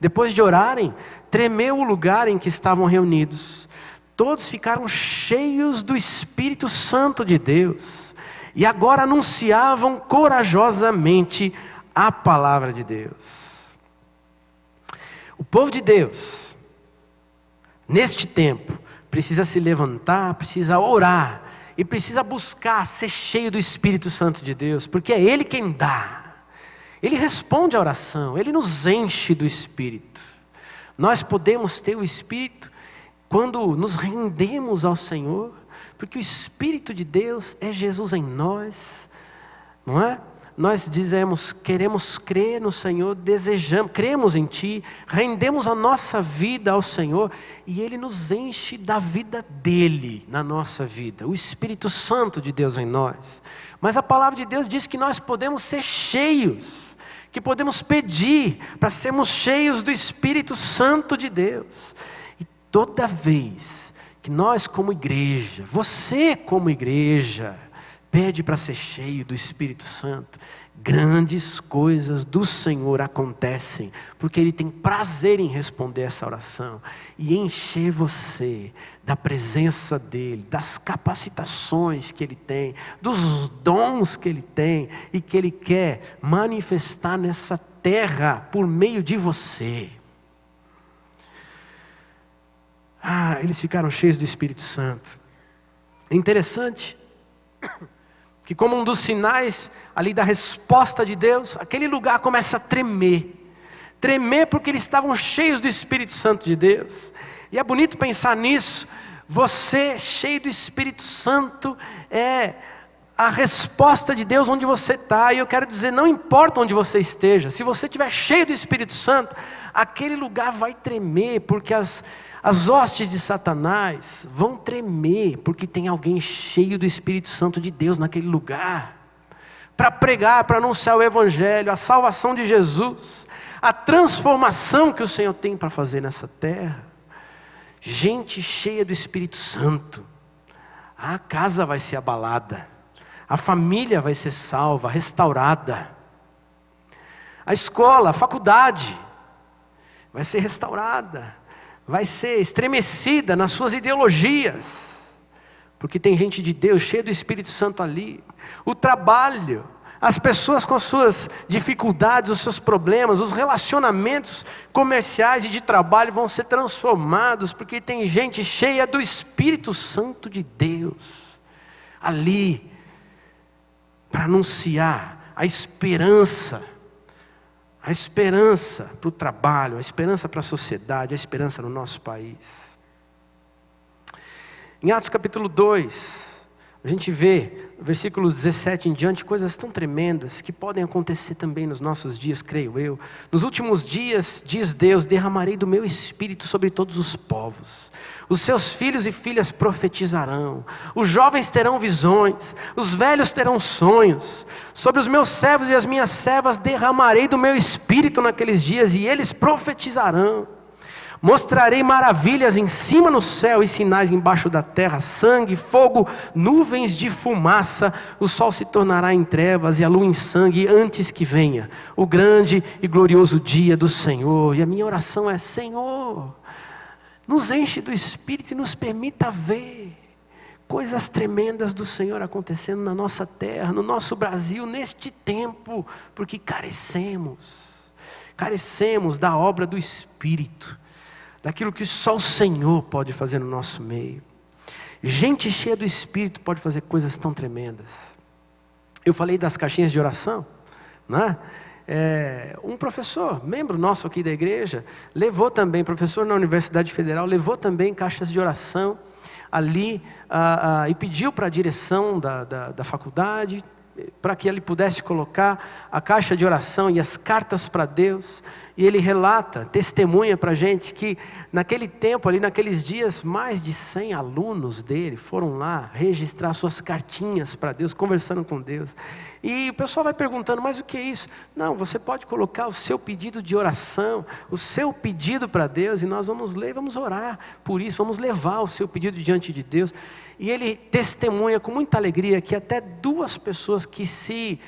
Depois de orarem, tremeu o lugar em que estavam reunidos. Todos ficaram cheios do Espírito Santo de Deus. E agora anunciavam corajosamente a palavra de Deus. O povo de Deus, neste tempo, precisa se levantar, precisa orar. E precisa buscar ser cheio do Espírito Santo de Deus, porque é Ele quem dá. Ele responde à oração, Ele nos enche do Espírito. Nós podemos ter o Espírito quando nos rendemos ao Senhor, porque o Espírito de Deus é Jesus em nós, não é? Nós dizemos, queremos crer no Senhor, desejamos, cremos em Ti, rendemos a nossa vida ao Senhor e Ele nos enche da vida dEle na nossa vida, o Espírito Santo de Deus em nós. Mas a palavra de Deus diz que nós podemos ser cheios, que podemos pedir para sermos cheios do Espírito Santo de Deus. E toda vez que nós como igreja, você como igreja, Pede para ser cheio do Espírito Santo. Grandes coisas do Senhor acontecem, porque Ele tem prazer em responder essa oração e encher você da presença dEle, das capacitações que Ele tem, dos dons que Ele tem e que Ele quer manifestar nessa terra por meio de você. Eles ficaram cheios do Espírito Santo. É interessante que, como um dos sinais ali da resposta de Deus, aquele lugar começa a tremer. Tremer porque eles estavam cheios do Espírito Santo de Deus. E é bonito pensar nisso. Você cheio do Espírito Santo é a resposta de Deus onde você está. E eu quero dizer, não importa onde você esteja, se você estiver cheio do Espírito Santo, aquele lugar vai tremer, porque as hostes de Satanás vão tremer, porque tem alguém cheio do Espírito Santo de Deus naquele lugar, para pregar, para anunciar o Evangelho, a salvação de Jesus, a transformação que o Senhor tem para fazer nessa terra. Gente cheia do Espírito Santo, a casa vai ser abalada, a família vai ser salva, restaurada, a escola, a faculdade vai ser restaurada, vai ser estremecida nas suas ideologias, porque tem gente de Deus cheia do Espírito Santo ali. O trabalho, as pessoas com as suas dificuldades, os seus problemas, os relacionamentos comerciais e de trabalho vão ser transformados, porque tem gente cheia do Espírito Santo de Deus ali, para anunciar a esperança para o trabalho, a esperança para a sociedade, a esperança no nosso país. Em Atos capítulo 2, a gente vê, versículos 17 em diante, coisas tão tremendas que podem acontecer também nos nossos dias, creio eu. Nos últimos dias, diz Deus, derramarei do meu Espírito sobre todos os povos. Os seus filhos e filhas profetizarão, os jovens terão visões, os velhos terão sonhos. Sobre os meus servos e as minhas servas derramarei do meu Espírito naqueles dias, e eles profetizarão. Mostrarei maravilhas em cima no céu e sinais embaixo da terra, sangue, fogo, nuvens de fumaça. O sol se tornará em trevas e a lua em sangue antes que venha o grande e glorioso dia do Senhor. E a minha oração é: Senhor, nos enche do Espírito e nos permita ver coisas tremendas do Senhor acontecendo na nossa terra, no nosso Brasil, neste tempo, porque carecemos da obra do Espírito, daquilo que só o Senhor pode fazer no nosso meio. Gente cheia do Espírito pode fazer coisas tão tremendas. Eu falei das caixinhas de oração, né? Um professor, membro nosso aqui da igreja, levou também, professor na Universidade Federal, levou também caixas de oração ali e pediu para a direção da faculdade, para que ele pudesse colocar a caixa de oração e as cartas para Deus. E ele relata, testemunha para a gente que naquele tempo, ali naqueles dias, mais de 100 alunos dele foram lá registrar suas cartinhas para Deus, conversando com Deus. E o pessoal vai perguntando, mas o que é isso? Não, você pode colocar o seu pedido de oração, o seu pedido para Deus, e nós vamos ler, vamos orar por isso, vamos levar o seu pedido diante de Deus. E ele testemunha com muita alegria que até 2 pessoas que se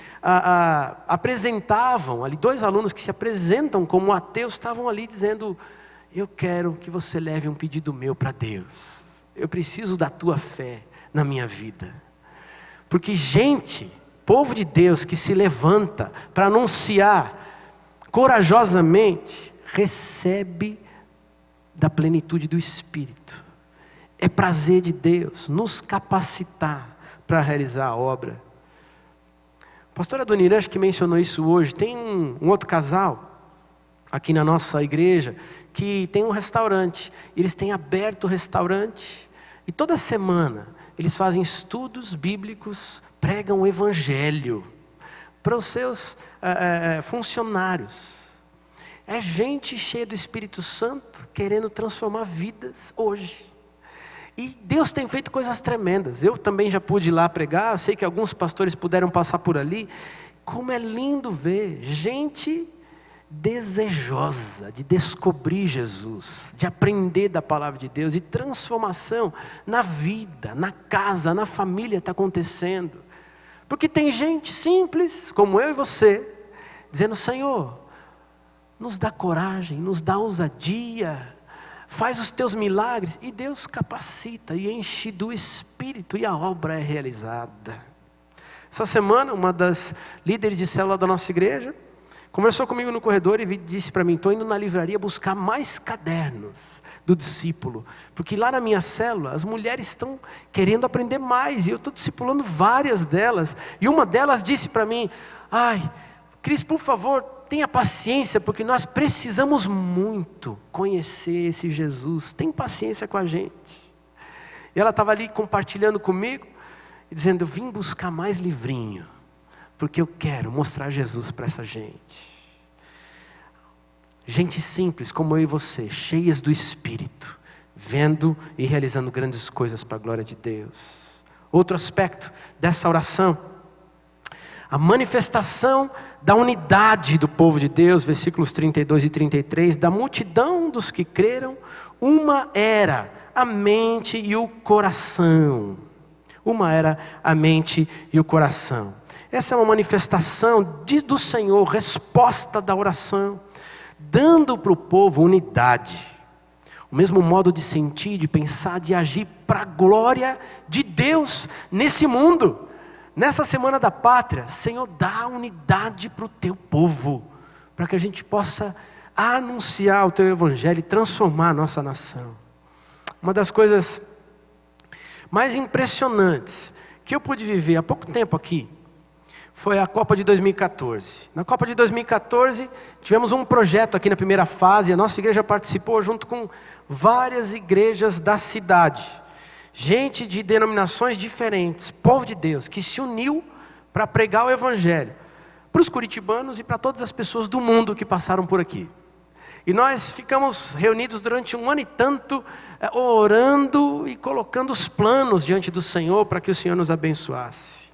apresentavam ali, 2 alunos que se apresentam como ateus, estavam ali dizendo: eu quero que você leve um pedido meu para Deus, eu preciso da tua fé na minha vida. Porque gente, povo de Deus que se levanta para anunciar corajosamente, recebe da plenitude do Espírito. É prazer de Deus nos capacitar para realizar a obra. A pastora Dona acho que mencionou isso hoje. Tem um outro casal aqui na nossa igreja que tem um restaurante. Eles têm aberto o restaurante e toda semana eles fazem estudos bíblicos, pregam o Evangelho para os seus funcionários. É gente cheia do Espírito Santo querendo transformar vidas hoje. E Deus tem feito coisas tremendas. Eu também já pude ir lá pregar, eu sei que alguns pastores puderam passar por ali. Como é lindo ver gente desejosa de descobrir Jesus, de aprender da palavra de Deus, e transformação na vida, na casa, na família está acontecendo. Porque tem gente simples, como eu e você, dizendo: Senhor, nos dá coragem, nos dá ousadia, faz os teus milagres. E Deus capacita e enche do Espírito e a obra é realizada. Essa semana, uma das líderes de célula da nossa igreja conversou comigo no corredor e disse para mim: estou indo na livraria buscar mais cadernos do discípulo, porque lá na minha célula as mulheres estão querendo aprender mais, e eu estou discipulando várias delas, e uma delas disse para mim: ai, Cris, por favor, tenha paciência, porque nós precisamos muito conhecer esse Jesus, tem paciência com a gente. E ela estava ali compartilhando comigo, e dizendo: eu vim buscar mais livrinho, porque eu quero mostrar Jesus para essa gente. Gente simples como eu e você, cheias do Espírito, vendo e realizando grandes coisas para a glória de Deus. Outro aspecto dessa oração, a manifestação da unidade do povo de Deus, versículos 32 e 33, da multidão dos que creram, uma era a mente e o coração. Uma era a mente e o coração. Essa é uma manifestação do Senhor, resposta da oração, dando para o povo unidade, o mesmo modo de sentir, de pensar, de agir para a glória de Deus nesse mundo. Nessa semana da pátria, Senhor, dá unidade para o teu povo, para que a gente possa anunciar o teu evangelho e transformar a nossa nação. Uma das coisas mais impressionantes que eu pude viver há pouco tempo aqui foi a Copa de 2014. Na Copa de 2014, tivemos um projeto aqui na primeira fase. A nossa igreja participou junto com várias igrejas da cidade. Gente de denominações diferentes, povo de Deus, que se uniu para pregar o evangelho para os curitibanos e para todas as pessoas do mundo que passaram por aqui. E nós ficamos reunidos durante 1 ano e tanto, orando e colocando os planos diante do Senhor para que o Senhor nos abençoasse.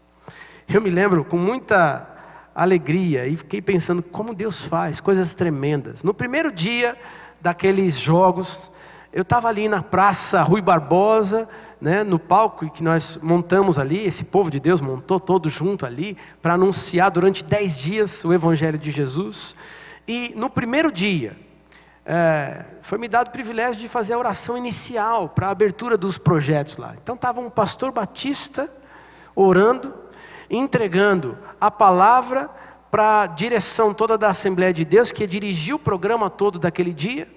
Eu me lembro com muita alegria e fiquei pensando como Deus faz coisas tremendas. No primeiro dia daqueles jogos, eu estava ali na Praça Rui Barbosa, né, no palco que nós montamos ali, esse povo de Deus montou todo junto ali, para anunciar durante 10 dias o Evangelho de Jesus. E no primeiro dia, foi me dado o privilégio de fazer a oração inicial para a abertura dos projetos lá. Então estava um pastor batista orando, entregando a palavra para a direção toda da Assembleia de Deus, que dirigiu o programa todo daquele dia,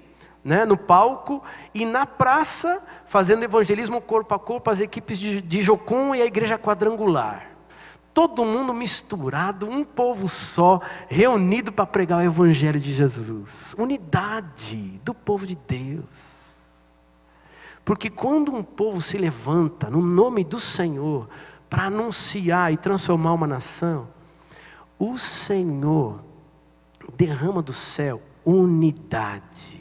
né, no palco, e na praça, fazendo evangelismo corpo a corpo, as equipes de Jocum e a igreja quadrangular. Todo mundo misturado, um povo só, reunido para pregar o evangelho de Jesus. Unidade do povo de Deus. Porque quando um povo se levanta no nome do Senhor para anunciar e transformar uma nação, o Senhor derrama do céu unidade.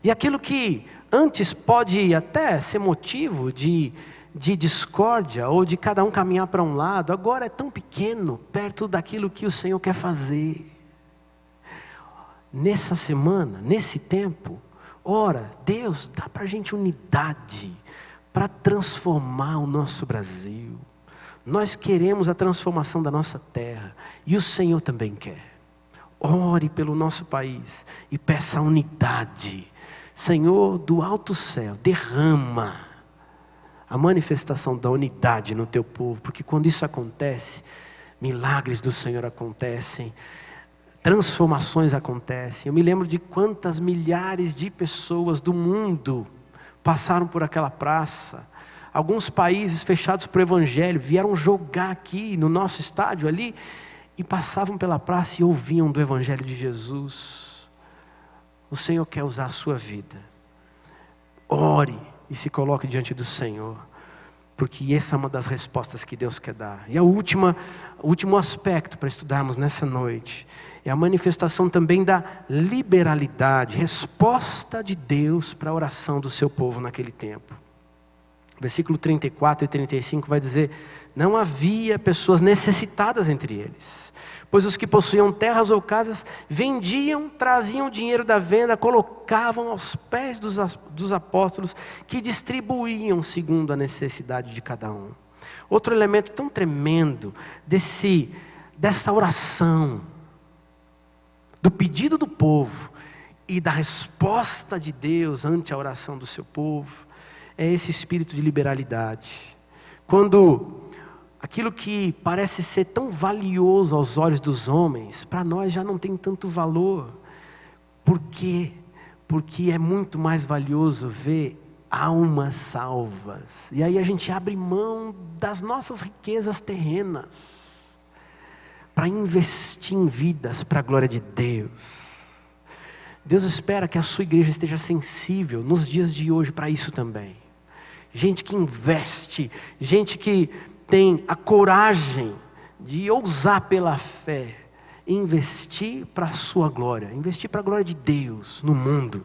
E aquilo que antes pode até ser motivo de discórdia, ou de cada um caminhar para um lado, agora é tão pequeno, perto daquilo que o Senhor quer fazer. Nessa semana, nesse tempo, ora, Deus, dá para a gente unidade, para transformar o nosso Brasil. Nós queremos a transformação da nossa terra, e o Senhor também quer. Ore pelo nosso país, e peça unidade. Senhor, do alto céu, derrama a manifestação da unidade no teu povo, porque quando isso acontece, milagres do Senhor acontecem, transformações acontecem. Eu me lembro de quantas milhares de pessoas do mundo passaram por aquela praça. Alguns países fechados para o evangelho vieram jogar aqui no nosso estádio ali, e passavam pela praça e ouviam do evangelho de Jesus. O Senhor quer usar a sua vida. Ore e se coloque diante do Senhor, porque essa é uma das respostas que Deus quer dar. E o último aspecto para estudarmos nessa noite é a manifestação também da liberalidade, resposta de Deus para a oração do seu povo naquele tempo. Versículo 34 e 35 vai dizer: não havia pessoas necessitadas entre eles, pois os que possuíam terras ou casas vendiam, traziam o dinheiro da venda, colocavam aos pés dos apóstolos, que distribuíam segundo a necessidade de cada um. Outro elemento tão tremendo dessa oração, do pedido do povo e da resposta de Deus ante a oração do seu povo, é esse espírito de liberalidade. Quando aquilo que parece ser tão valioso aos olhos dos homens, para nós já não tem tanto valor. Por quê? Porque é muito mais valioso ver almas salvas. E aí a gente abre mão das nossas riquezas terrenas para investir em vidas para a glória de Deus. Deus espera que a sua igreja esteja sensível nos dias de hoje para isso também. Gente que investe, gente que tem a coragem de ousar pela fé, investir para a sua glória, investir para a glória de Deus no mundo.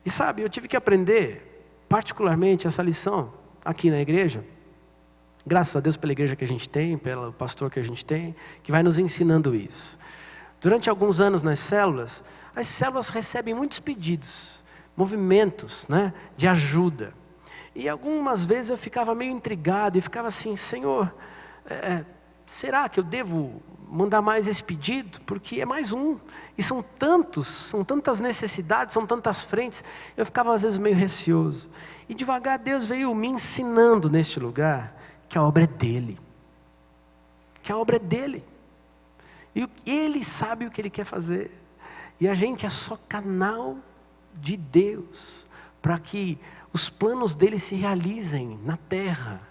E sabe, eu tive que aprender particularmente essa lição aqui na igreja, graças a Deus pela igreja que a gente tem, pelo pastor que a gente tem, que vai nos ensinando isso. Durante alguns anos nas células, as células recebem muitos pedidos, movimentos, né, de ajuda. E algumas vezes eu ficava meio intrigado e ficava assim, Senhor, será que eu devo mandar mais esse pedido? Porque é mais um. E são tantas necessidades, são tantas frentes. Eu ficava às vezes meio receoso. E devagar Deus veio me ensinando neste lugar que a obra é dele. Que a obra é dele. E ele sabe o que ele quer fazer. E a gente é só canal de Deus para que os planos dele se realizem na terra,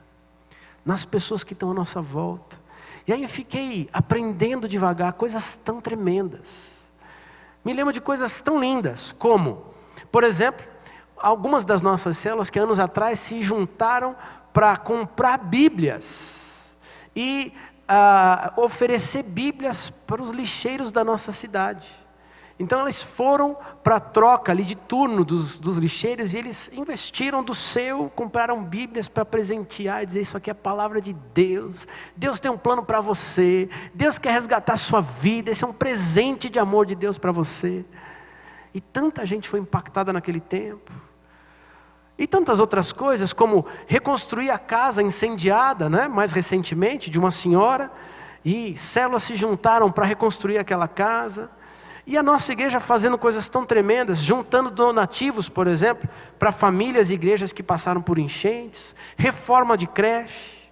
nas pessoas que estão à nossa volta. E aí eu fiquei aprendendo devagar coisas tão tremendas. Me lembro de coisas tão lindas, como, por exemplo, algumas das nossas células que anos atrás se juntaram para comprar Bíblias e oferecer Bíblias para os lixeiros da nossa cidade. Então eles foram para a troca ali de turno dos lixeiros e eles investiram do seu, compraram Bíblias para presentear e dizer, isso aqui é a palavra de Deus. Deus tem um plano para você. Deus quer resgatar a sua vida. Esse é um presente de amor de Deus para você. E tanta gente foi impactada naquele tempo. E tantas outras coisas, como reconstruir a casa incendiada, né, mais recentemente, de uma senhora. E células se juntaram para reconstruir aquela casa. E a nossa igreja fazendo coisas tão tremendas, juntando donativos, por exemplo, para famílias e igrejas que passaram por enchentes, reforma de creche,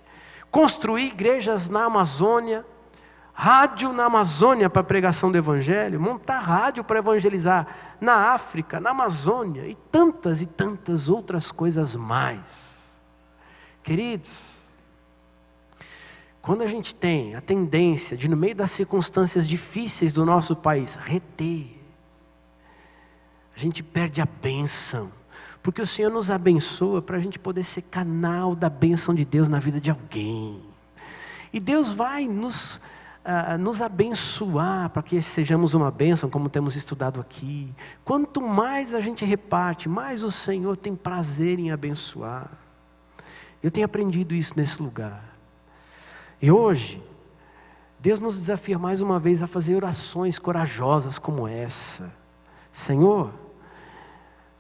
construir igrejas na Amazônia, rádio na Amazônia para pregação do Evangelho, montar rádio para evangelizar na África, na Amazônia e tantas outras coisas mais. Queridos, quando a gente tem a tendência de, no meio das circunstâncias difíceis do nosso país, reter, a gente perde a bênção, porque o Senhor nos abençoa para a gente poder ser canal da bênção de Deus na vida de alguém. E Deus vai nos abençoar para que sejamos uma bênção, como temos estudado aqui. Quanto mais a gente reparte, mais o Senhor tem prazer em abençoar. Eu tenho aprendido isso nesse lugar. E hoje, Deus nos desafia mais uma vez a fazer orações corajosas como essa. Senhor,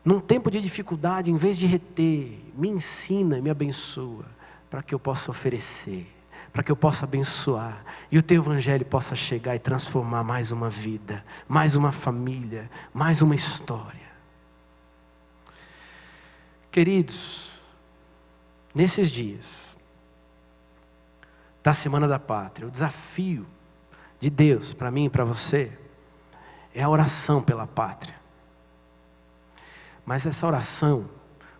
num tempo de dificuldade, em vez de reter, me ensina, me abençoa, para que eu possa oferecer, para que eu possa abençoar, e o teu evangelho possa chegar e transformar mais uma vida, mais uma família, mais uma história. Queridos, nesses dias da Semana da Pátria, o desafio de Deus para mim e para você é a oração pela pátria. Mas essa oração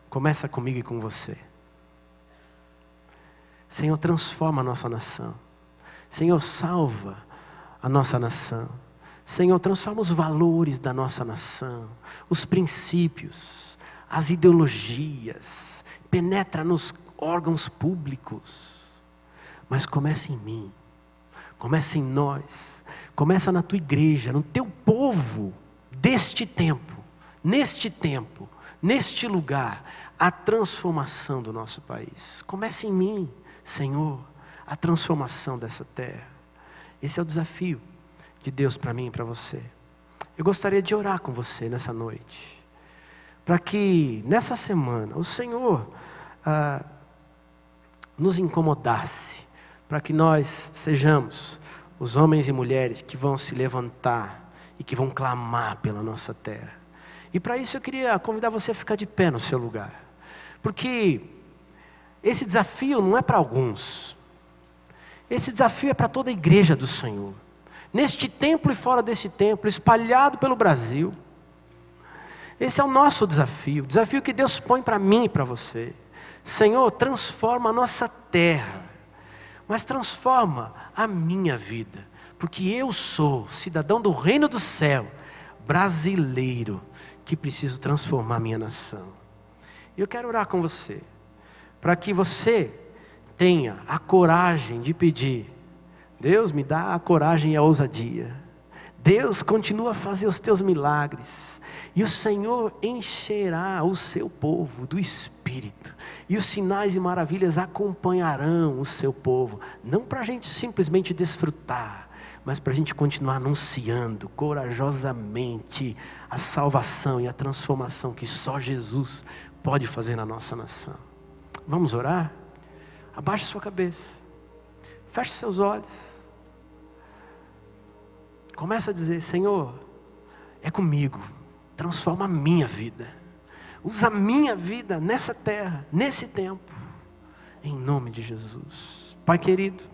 começa comigo e com você. Senhor, transforma a nossa nação. Senhor, salva a nossa nação. Senhor, transforma os valores da nossa nação, os princípios, as ideologias, penetra nos órgãos públicos. Mas começa em mim, começa em nós, começa na tua igreja, no teu povo deste tempo, neste lugar, a transformação do nosso país. Começa em mim, Senhor, a transformação dessa terra. Esse é o desafio de Deus para mim e para você. Eu gostaria de orar com você nessa noite, para que nessa semana o Senhor nos incomodasse, para que nós sejamos os homens e mulheres que vão se levantar e que vão clamar pela nossa terra. E para isso eu queria convidar você a ficar de pé no seu lugar, porque esse desafio não é para alguns, esse desafio é para toda a igreja do Senhor, neste templo e fora desse templo, espalhado pelo Brasil. Esse é o nosso desafio, o desafio que Deus põe para mim e para você. Senhor, transforma a nossa terra, mas transforma a minha vida, porque eu sou cidadão do reino do céu, brasileiro, que preciso transformar a minha nação. E eu quero orar com você, para que você tenha a coragem de pedir: Deus, me dá a coragem e a ousadia. Deus, continua a fazer os teus milagres. E o Senhor encherá o seu povo do Espírito. E os sinais e maravilhas acompanharão o seu povo. Não para a gente simplesmente desfrutar, mas para a gente continuar anunciando corajosamente a salvação e a transformação que só Jesus pode fazer na nossa nação. Vamos orar? Abaixe sua cabeça. Feche seus olhos. Começa a dizer: Senhor, é comigo. Transforma a minha vida. Usa a minha vida nessa terra, nesse tempo. Em nome de Jesus. Pai querido,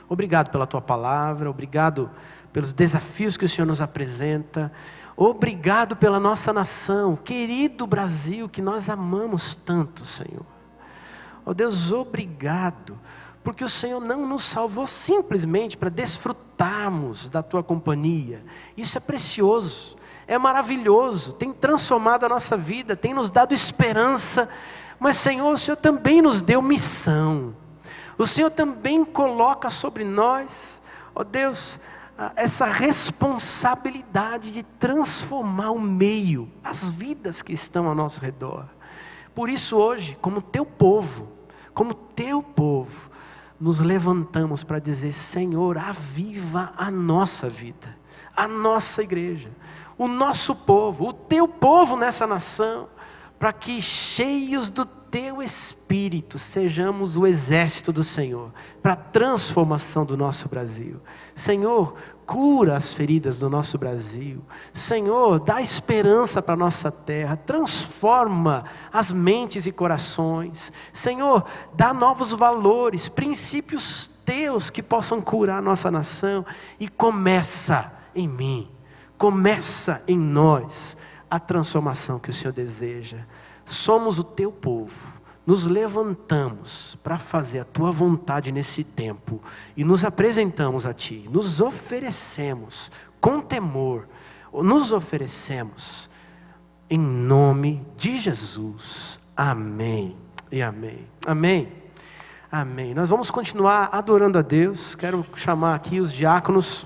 obrigado pela Tua palavra. Obrigado pelos desafios que o Senhor nos apresenta. Obrigado pela nossa nação, querido Brasil, que nós amamos tanto, Senhor. Oh Deus, obrigado, porque o Senhor não nos salvou simplesmente para desfrutarmos da Tua companhia. Isso é precioso, é maravilhoso, tem transformado a nossa vida, tem nos dado esperança. Mas Senhor, o Senhor também nos deu missão. O Senhor também coloca sobre nós, ó Deus, essa responsabilidade de transformar o meio, as vidas que estão ao nosso redor. Por isso hoje, como Teu povo, nos levantamos para dizer: Senhor, aviva a nossa vida, a nossa igreja, o nosso povo, o Teu povo nessa nação, para que cheios do Teu Espírito sejamos o exército do Senhor, para a transformação do nosso Brasil. Senhor, cura as feridas do nosso Brasil. Senhor, dá esperança para a nossa terra, transforma as mentes e corações. Senhor, dá novos valores, princípios Teus que possam curar a nossa nação. E começa em mim, começa em nós a transformação que o Senhor deseja. Somos o Teu povo, nos levantamos para fazer a Tua vontade nesse tempo e nos apresentamos a Ti, nos oferecemos com temor, nos oferecemos em nome de Jesus. Amém e amém. Amém. Amém. Nós vamos continuar adorando a Deus. Quero chamar aqui os diáconos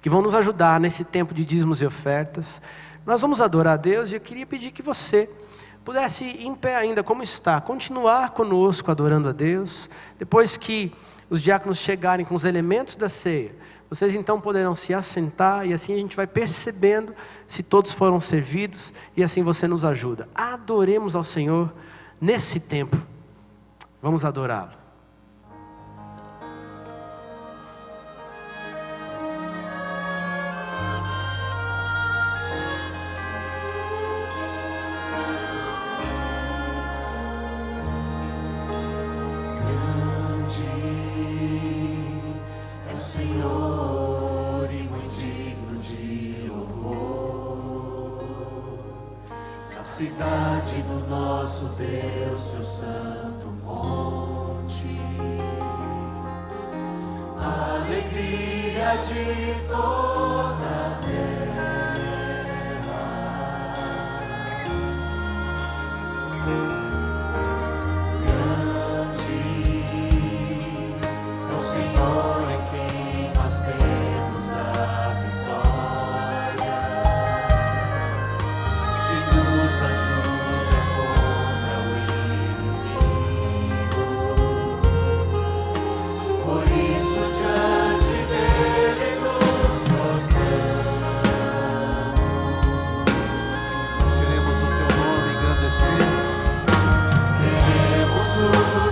que vão nos ajudar nesse tempo de dízimos e ofertas. Nós vamos adorar a Deus e eu queria pedir que você pudesse ir em pé ainda como está, continuar conosco adorando a Deus. Depois que os diáconos chegarem com os elementos da ceia, vocês então poderão se assentar e assim a gente vai percebendo se todos foram servidos e assim você nos ajuda. Adoremos ao Senhor nesse tempo. Vamos adorá-lo. Cidade do nosso Deus, seu santo monte, a alegria de toda a terra. Grande é o Senhor em quem nós temos a vitória, que nos ajuda contra o inimigo. Por isso diante dele nos prostramos. Queremos o teu nome engrandecer. Queremos o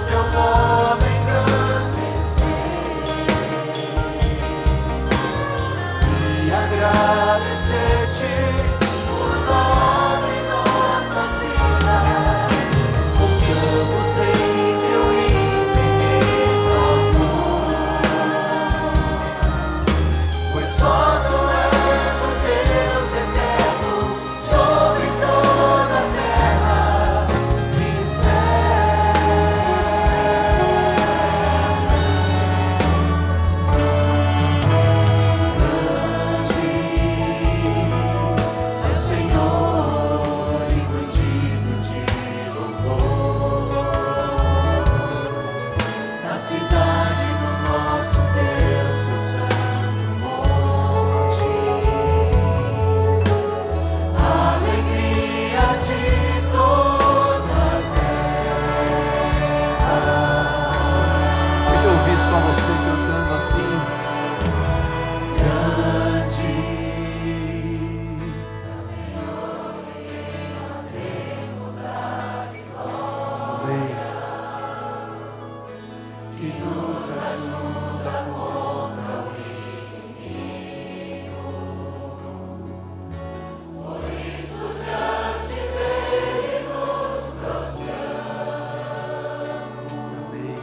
cidade do nosso Deus, seu santo monte. Alegria de toda a terra. Queria ouvir só você cantando assim. Grande. Amém. Que nos ajuda contra o inimigo. Por isso diante dele nos prostramos. Amém.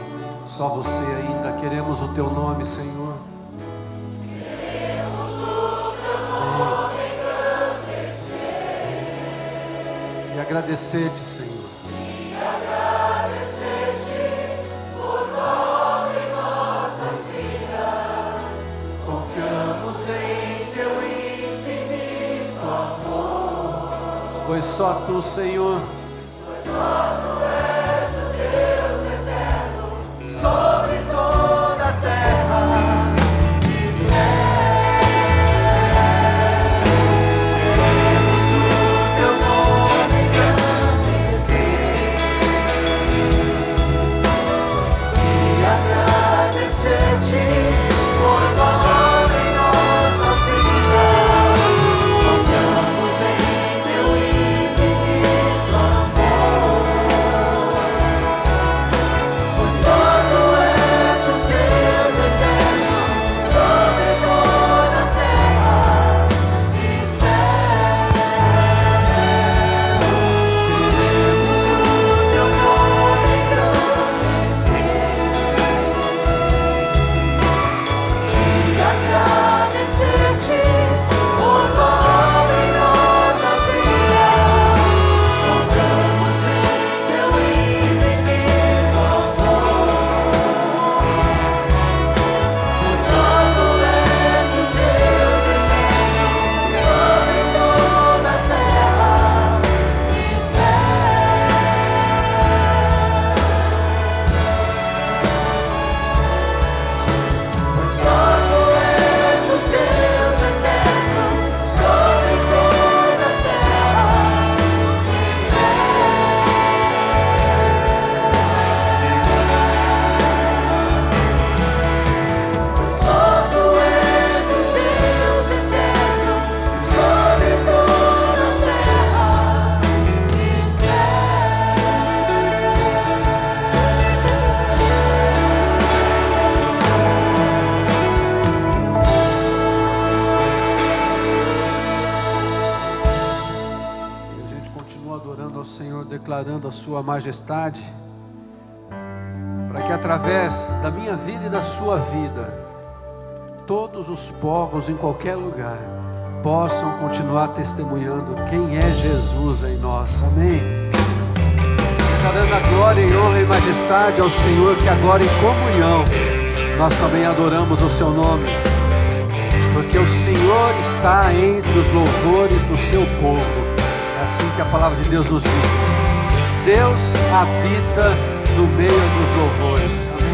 Só você ainda. Queremos o teu nome, Senhor. Queremos o teu nome engrandecer. E agradecer-te, Senhor. E agradecer-te por nome nossas vidas. Confiamos em teu infinito amor. Pois só tu, Senhor, Sobre toda a terra e céu. Queremos o teu nome engrandecer e agradecer-te por nome em nossas vidas. Confiamos em teu infinito amor. Pois só tu és o Deus eterno sobre toda a terra e céu. Queremos o teu nome engrandecer e agradecer-te por nome em nossas vidas. Confiamos em teu infinito amor. Pois só tu és o Deus eterno sobre toda a terra e céu. Pois só tu és o Deus eterno sobre toda a terra e céu. Pois só tu és o Deus eterno sobre toda a terra e e a gente continua adorando ao Senhor, declarando a sua majestade, para que através da minha vida e da sua vida, todos os povos em qualquer lugar possam continuar testemunhando quem é Jesus em nós. Amém. Declarando a glória e honra e majestade ao Senhor, que agora em comunhão nós também adoramos o seu nome, porque o Senhor está entre os louvores do seu povo. É assim que a palavra de Deus nos diz. Deus habita no meio dos louvores. Amém.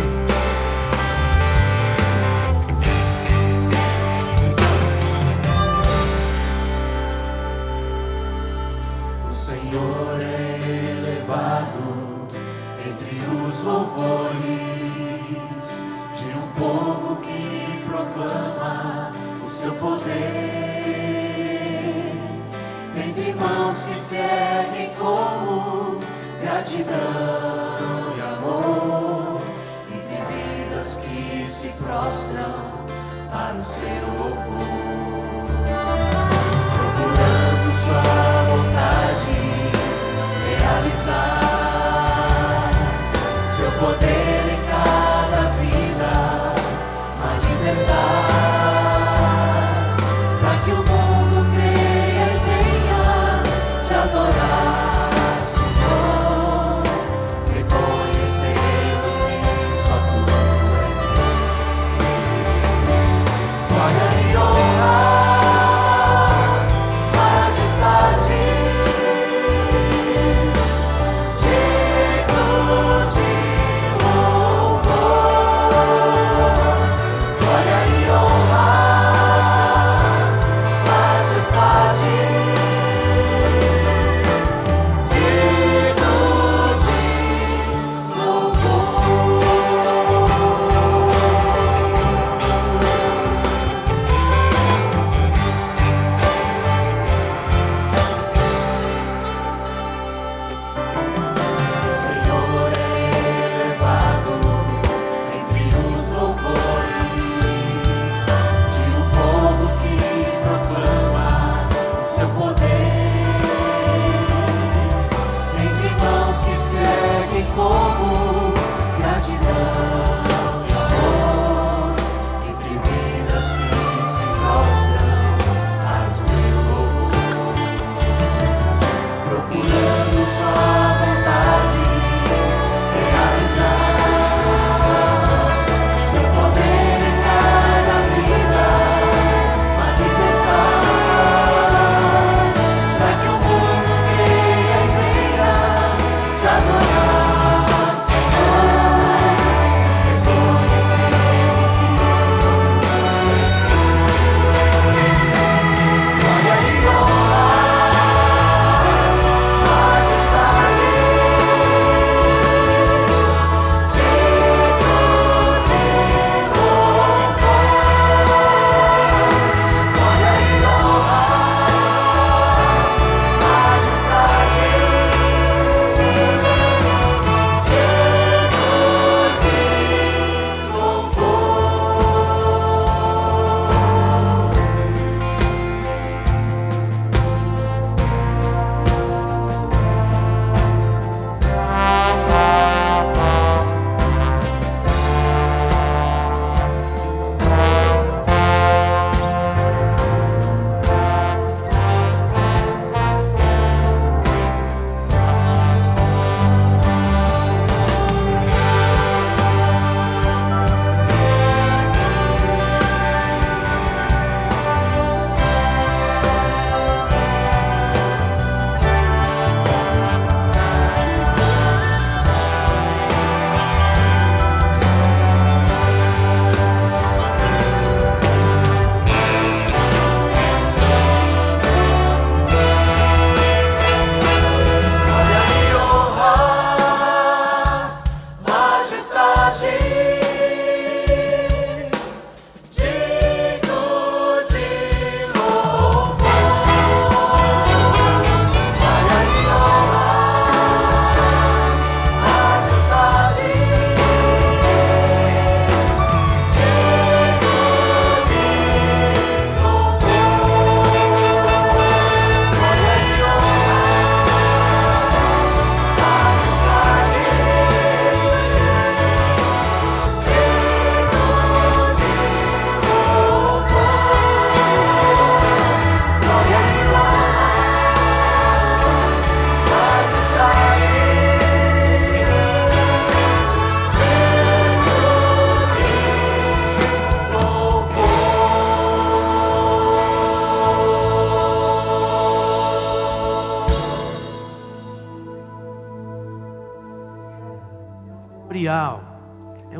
o Senhor é elevado entre os louvores de um povo que proclama o seu poder. Entre mãos que se erguem como gratidão e amor. Entre vidas que se prostram para o seu louvor. Procurando sua vontade realizar, seu poder em cada vida manifestar, para que o mundo creia e venha te adorar, Senhor, reconhecendo que só tu és Deus. Glória e honra, majestade, digno de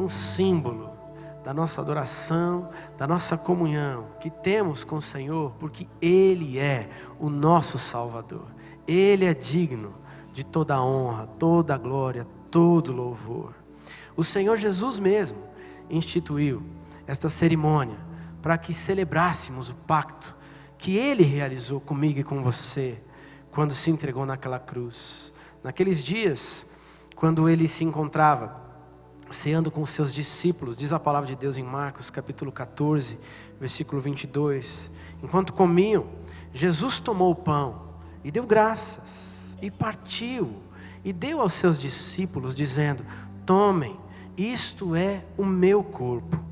um símbolo da nossa adoração, da nossa comunhão que temos com o Senhor, porque Ele é o nosso Salvador. Ele é digno de toda a honra, toda a glória, todo o louvor. O Senhor Jesus mesmo instituiu esta cerimônia para que celebrássemos o pacto que Ele realizou comigo e com você quando se entregou naquela cruz. Naqueles dias, quando Ele se encontrava ceando com os seus discípulos, diz a palavra de Deus em Marcos capítulo 14, versículo 22. Enquanto comiam, Jesus tomou o pão e deu graças, e partiu, e deu aos seus discípulos, dizendo: tomem, isto é o meu corpo.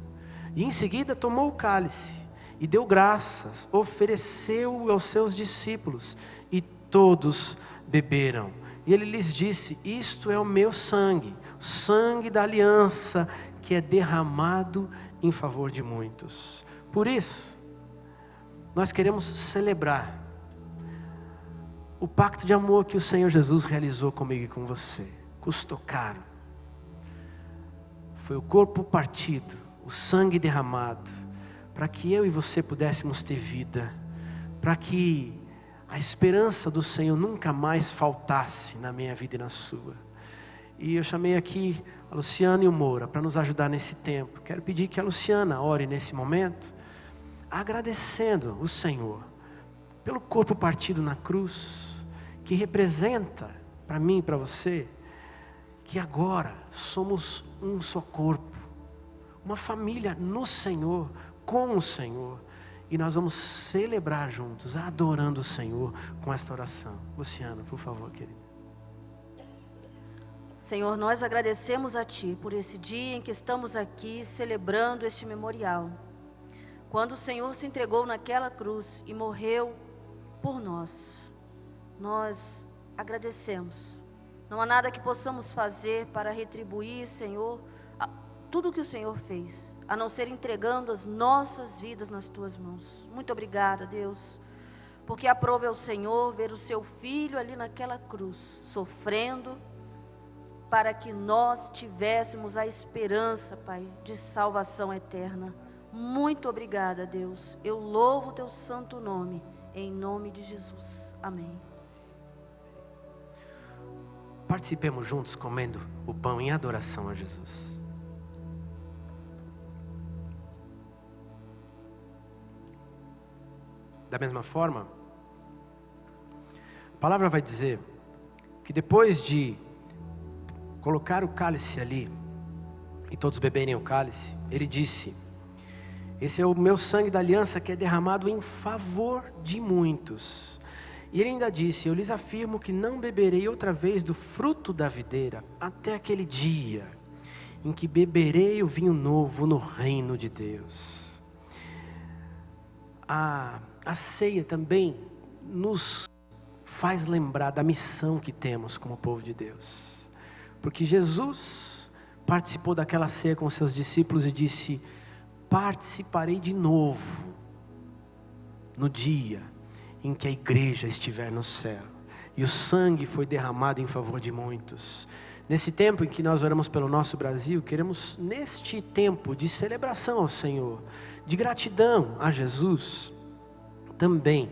E em seguida tomou o cálice, e deu graças, ofereceu-o aos seus discípulos, e todos beberam. E ele lhes disse: isto é o meu sangue, sangue da aliança, que é derramado em favor de muitos. Por isso, nós queremos celebrar o pacto de amor que o Senhor Jesus realizou comigo e com você. Custou caro. Foi o corpo partido, o sangue derramado, para que eu e você pudéssemos ter vida, para que a esperança do Senhor nunca mais faltasse na minha vida e na sua. E eu chamei aqui a Luciana e o Moura para nos ajudar nesse tempo. Quero pedir que a Luciana ore nesse momento, agradecendo o Senhor pelo corpo partido na cruz, que representa para mim e para você, que agora somos um só corpo, uma família no Senhor, com o Senhor. E nós vamos celebrar juntos, adorando o Senhor com esta oração. Luciana, por favor, querida. Senhor, nós agradecemos a Ti por esse dia em que estamos aqui celebrando este memorial. Quando o Senhor se entregou naquela cruz e morreu por nós, nós agradecemos. Não há nada que possamos fazer para retribuir, Senhor, tudo o que o Senhor fez, a não ser entregando as nossas vidas nas Tuas mãos. Muito obrigada, Deus, porque aprove ao Senhor ver o Seu Filho ali naquela cruz, sofrendo, para que nós tivéssemos a esperança, Pai, de salvação eterna. Muito obrigada, Deus. Eu louvo o Teu santo nome, em nome de Jesus. Amém. Participemos juntos comendo o pão em adoração a Jesus. Da mesma forma, a palavra vai dizer que depois de colocar o cálice ali e todos beberem o cálice, ele disse: esse é o meu sangue da aliança, que é derramado em favor de muitos. E ele ainda disse: eu lhes afirmo que não beberei outra vez do fruto da videira até aquele dia em que beberei o vinho novo no reino de Deus. A ceia também nos faz lembrar da missão que temos como povo de Deus. Porque Jesus participou daquela ceia com seus discípulos e disse: participarei de novo no dia em que a igreja estiver no céu. E o sangue foi derramado em favor de muitos. Nesse tempo em que nós oramos pelo nosso Brasil, queremos, neste tempo de celebração ao Senhor, de gratidão a Jesus, também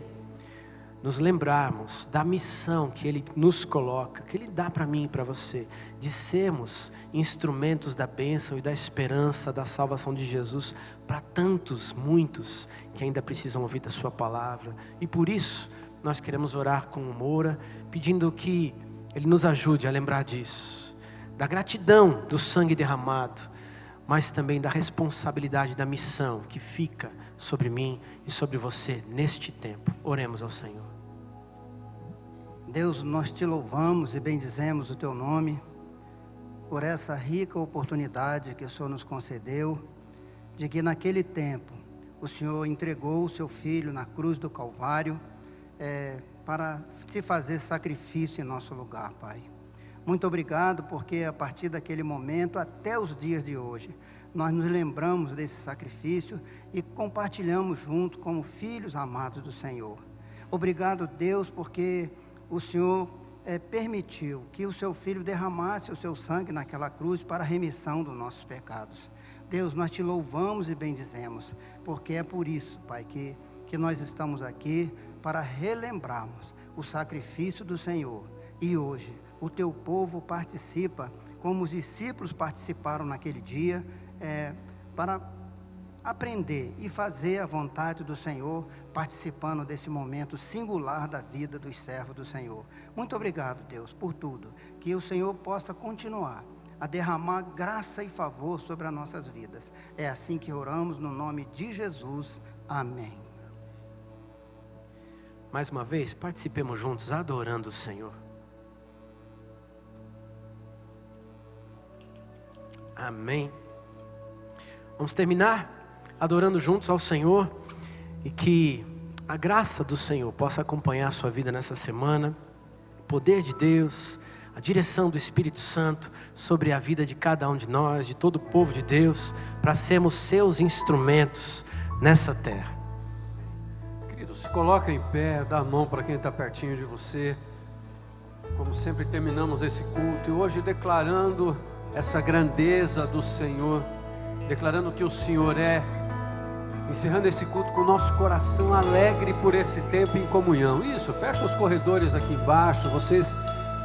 nos lembrarmos da missão que Ele nos coloca, que Ele dá para mim e para você, de sermos instrumentos da bênção e da esperança da salvação de Jesus para tantos, muitos que ainda precisam ouvir da Sua palavra. E por isso nós queremos orar com o Moura, pedindo que Ele nos ajude a lembrar disso, da gratidão do sangue derramado, mas também da responsabilidade da missão que fica sobre mim e sobre você neste tempo. Oremos ao Senhor. Deus, nós Te louvamos e bendizemos o Teu nome por essa rica oportunidade que o Senhor nos concedeu, de que naquele tempo o Senhor entregou o Seu Filho na cruz do Calvário para se fazer sacrifício em nosso lugar, Pai. Muito obrigado, porque a partir daquele momento até os dias de hoje, nós nos lembramos desse sacrifício e compartilhamos junto como filhos amados do Senhor. Obrigado, Deus, porque o Senhor permitiu que o seu Filho derramasse o seu sangue naquela cruz para a remissão dos nossos pecados. Deus, nós te louvamos e bendizemos, porque é por isso, Pai, que nós estamos aqui para relembrarmos o sacrifício do Senhor. E hoje, o teu povo participa, como os discípulos participaram naquele dia, para aprender e fazer a vontade do Senhor, participando desse momento singular da vida dos servos do Senhor. Muito obrigado, Deus, por tudo. Que o Senhor possa continuar a derramar graça e favor sobre as nossas vidas. É assim que oramos no nome de Jesus. Amém. Mais uma vez, participemos juntos, adorando o Senhor. Amém. Vamos terminar adorando juntos ao Senhor, e que a graça do Senhor possa acompanhar a sua vida nessa semana, o poder de Deus, a direção do Espírito Santo sobre a vida de cada um de nós, de todo o povo de Deus, para sermos seus instrumentos nessa terra. Querido, se coloca em pé, dá a mão para quem está pertinho de você. Como sempre terminamos esse culto, e hoje declarando essa grandeza do Senhor, declarando que o Senhor encerrando esse culto com o nosso coração alegre por esse tempo em comunhão. Isso, fecha os corredores aqui embaixo, vocês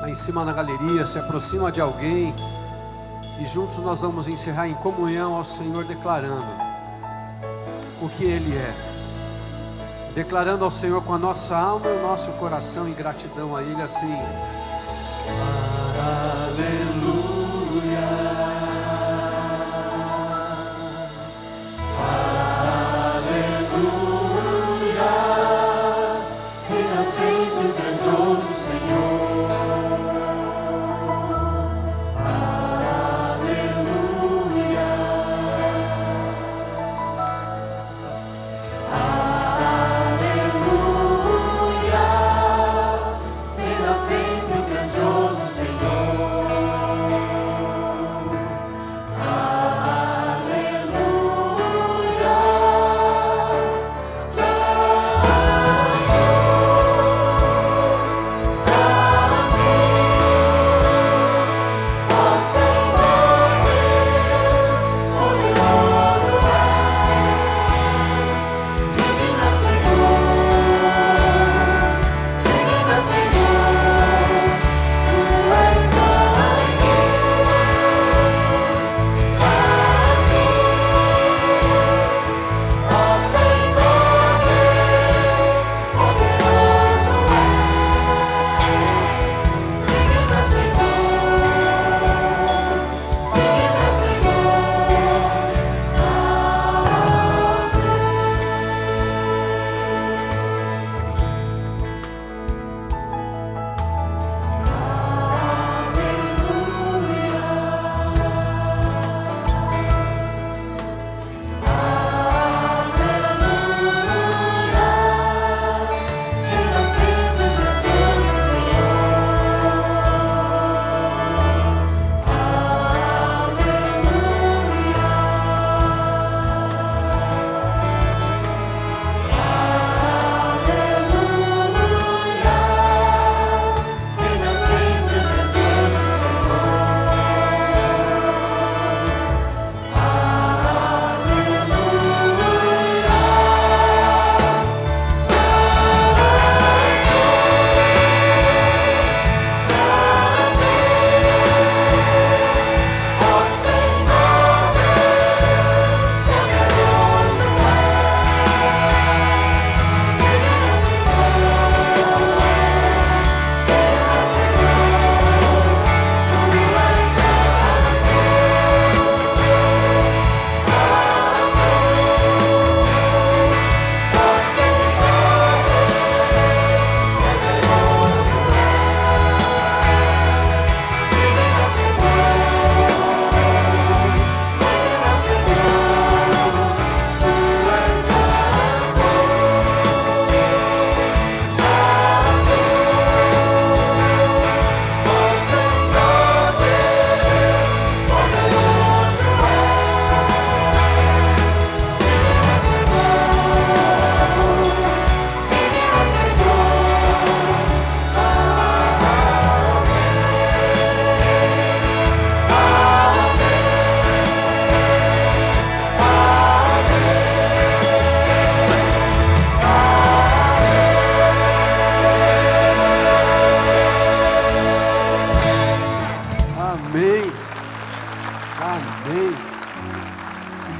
lá em cima na galeria, se aproxima de alguém, e juntos nós vamos encerrar em comunhão ao Senhor, declarando o que Ele é, declarando ao Senhor com a nossa alma e o nosso coração em gratidão a Ele, assim: aleluia. Sempre grandioso Senhor, aleluia, aleluia, reina sempre grandioso Senhor, aleluia,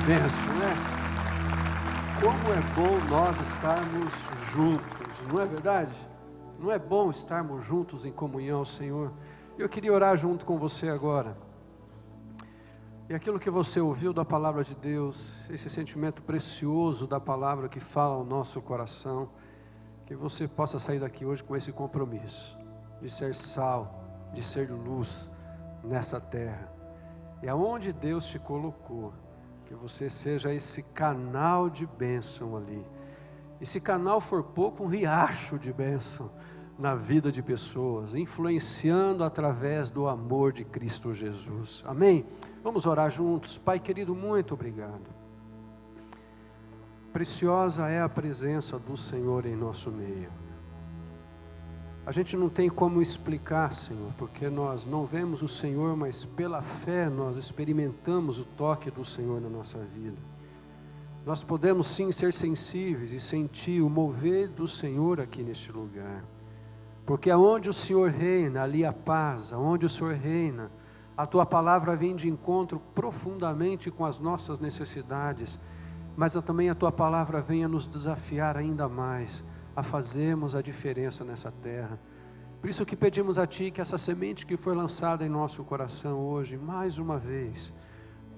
bênção, né? Como é bom nós estarmos juntos, não é verdade? Não é bom estarmos juntos em comunhão ao Senhor? Eu queria orar junto com você agora. E aquilo que você ouviu da palavra de Deus, esse sentimento precioso da palavra que fala ao nosso coração, que você possa sair daqui hoje com esse compromisso de ser sal, de ser luz nessa terra. E aonde Deus te colocou, que você seja esse canal de bênção ali. E se canal for pouco, um riacho de bênção na vida de pessoas, influenciando através do amor de Cristo Jesus. Amém? Vamos orar juntos. Pai querido, muito obrigado. Preciosa é a presença do Senhor em nosso meio. A gente não tem como explicar, Senhor, porque nós não vemos o Senhor, mas pela fé nós experimentamos o toque do Senhor na nossa vida. Nós podemos sim ser sensíveis e sentir o mover do Senhor aqui neste lugar. Porque aonde o Senhor reina, ali a paz. Aonde o Senhor reina, a Tua palavra vem de encontro profundamente com as nossas necessidades. Mas também a Tua palavra vem a nos desafiar ainda mais a fazermos a diferença nessa terra. Por isso que pedimos a Ti que essa semente que foi lançada em nosso coração hoje, mais uma vez,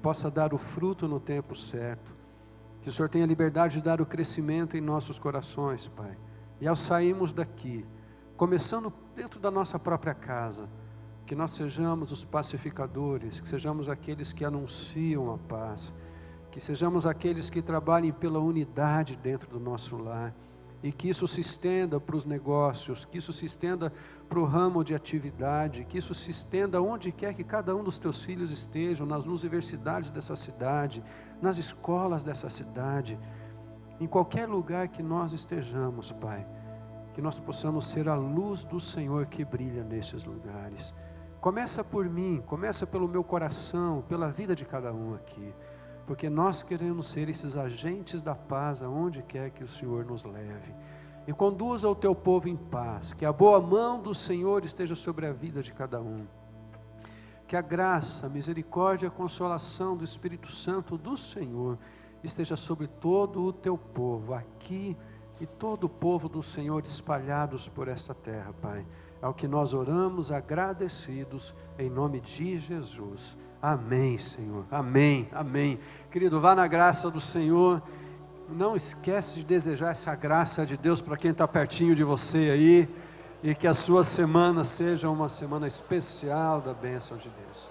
possa dar o fruto no tempo certo. Que o Senhor tenha liberdade de dar o crescimento em nossos corações, Pai. E ao sairmos daqui, começando dentro da nossa própria casa, que nós sejamos os pacificadores, que sejamos aqueles que anunciam a paz, que sejamos aqueles que trabalhem pela unidade dentro do nosso lar, e que isso se estenda para os negócios, que isso se estenda para o ramo de atividade, que isso se estenda onde quer que cada um dos teus filhos estejam, nas universidades dessa cidade, nas escolas dessa cidade, em qualquer lugar que nós estejamos, Pai, que nós possamos ser a luz do Senhor que brilha nesses lugares. Começa por mim, começa pelo meu coração, pela vida de cada um aqui, porque nós queremos ser esses agentes da paz aonde quer que o Senhor nos leve. E conduza o teu povo em paz, que a boa mão do Senhor esteja sobre a vida de cada um. Que a graça, a misericórdia e a consolação do Espírito Santo do Senhor esteja sobre todo o teu povo, aqui e todo o povo do Senhor espalhados por esta terra, Pai. É o que nós oramos agradecidos em nome de Jesus. Amém, Senhor. Amém, amém. Querido, vá na graça do Senhor. Não esquece de desejar essa graça de Deus para quem está pertinho de você aí. E que a sua semana seja uma semana especial da bênção de Deus.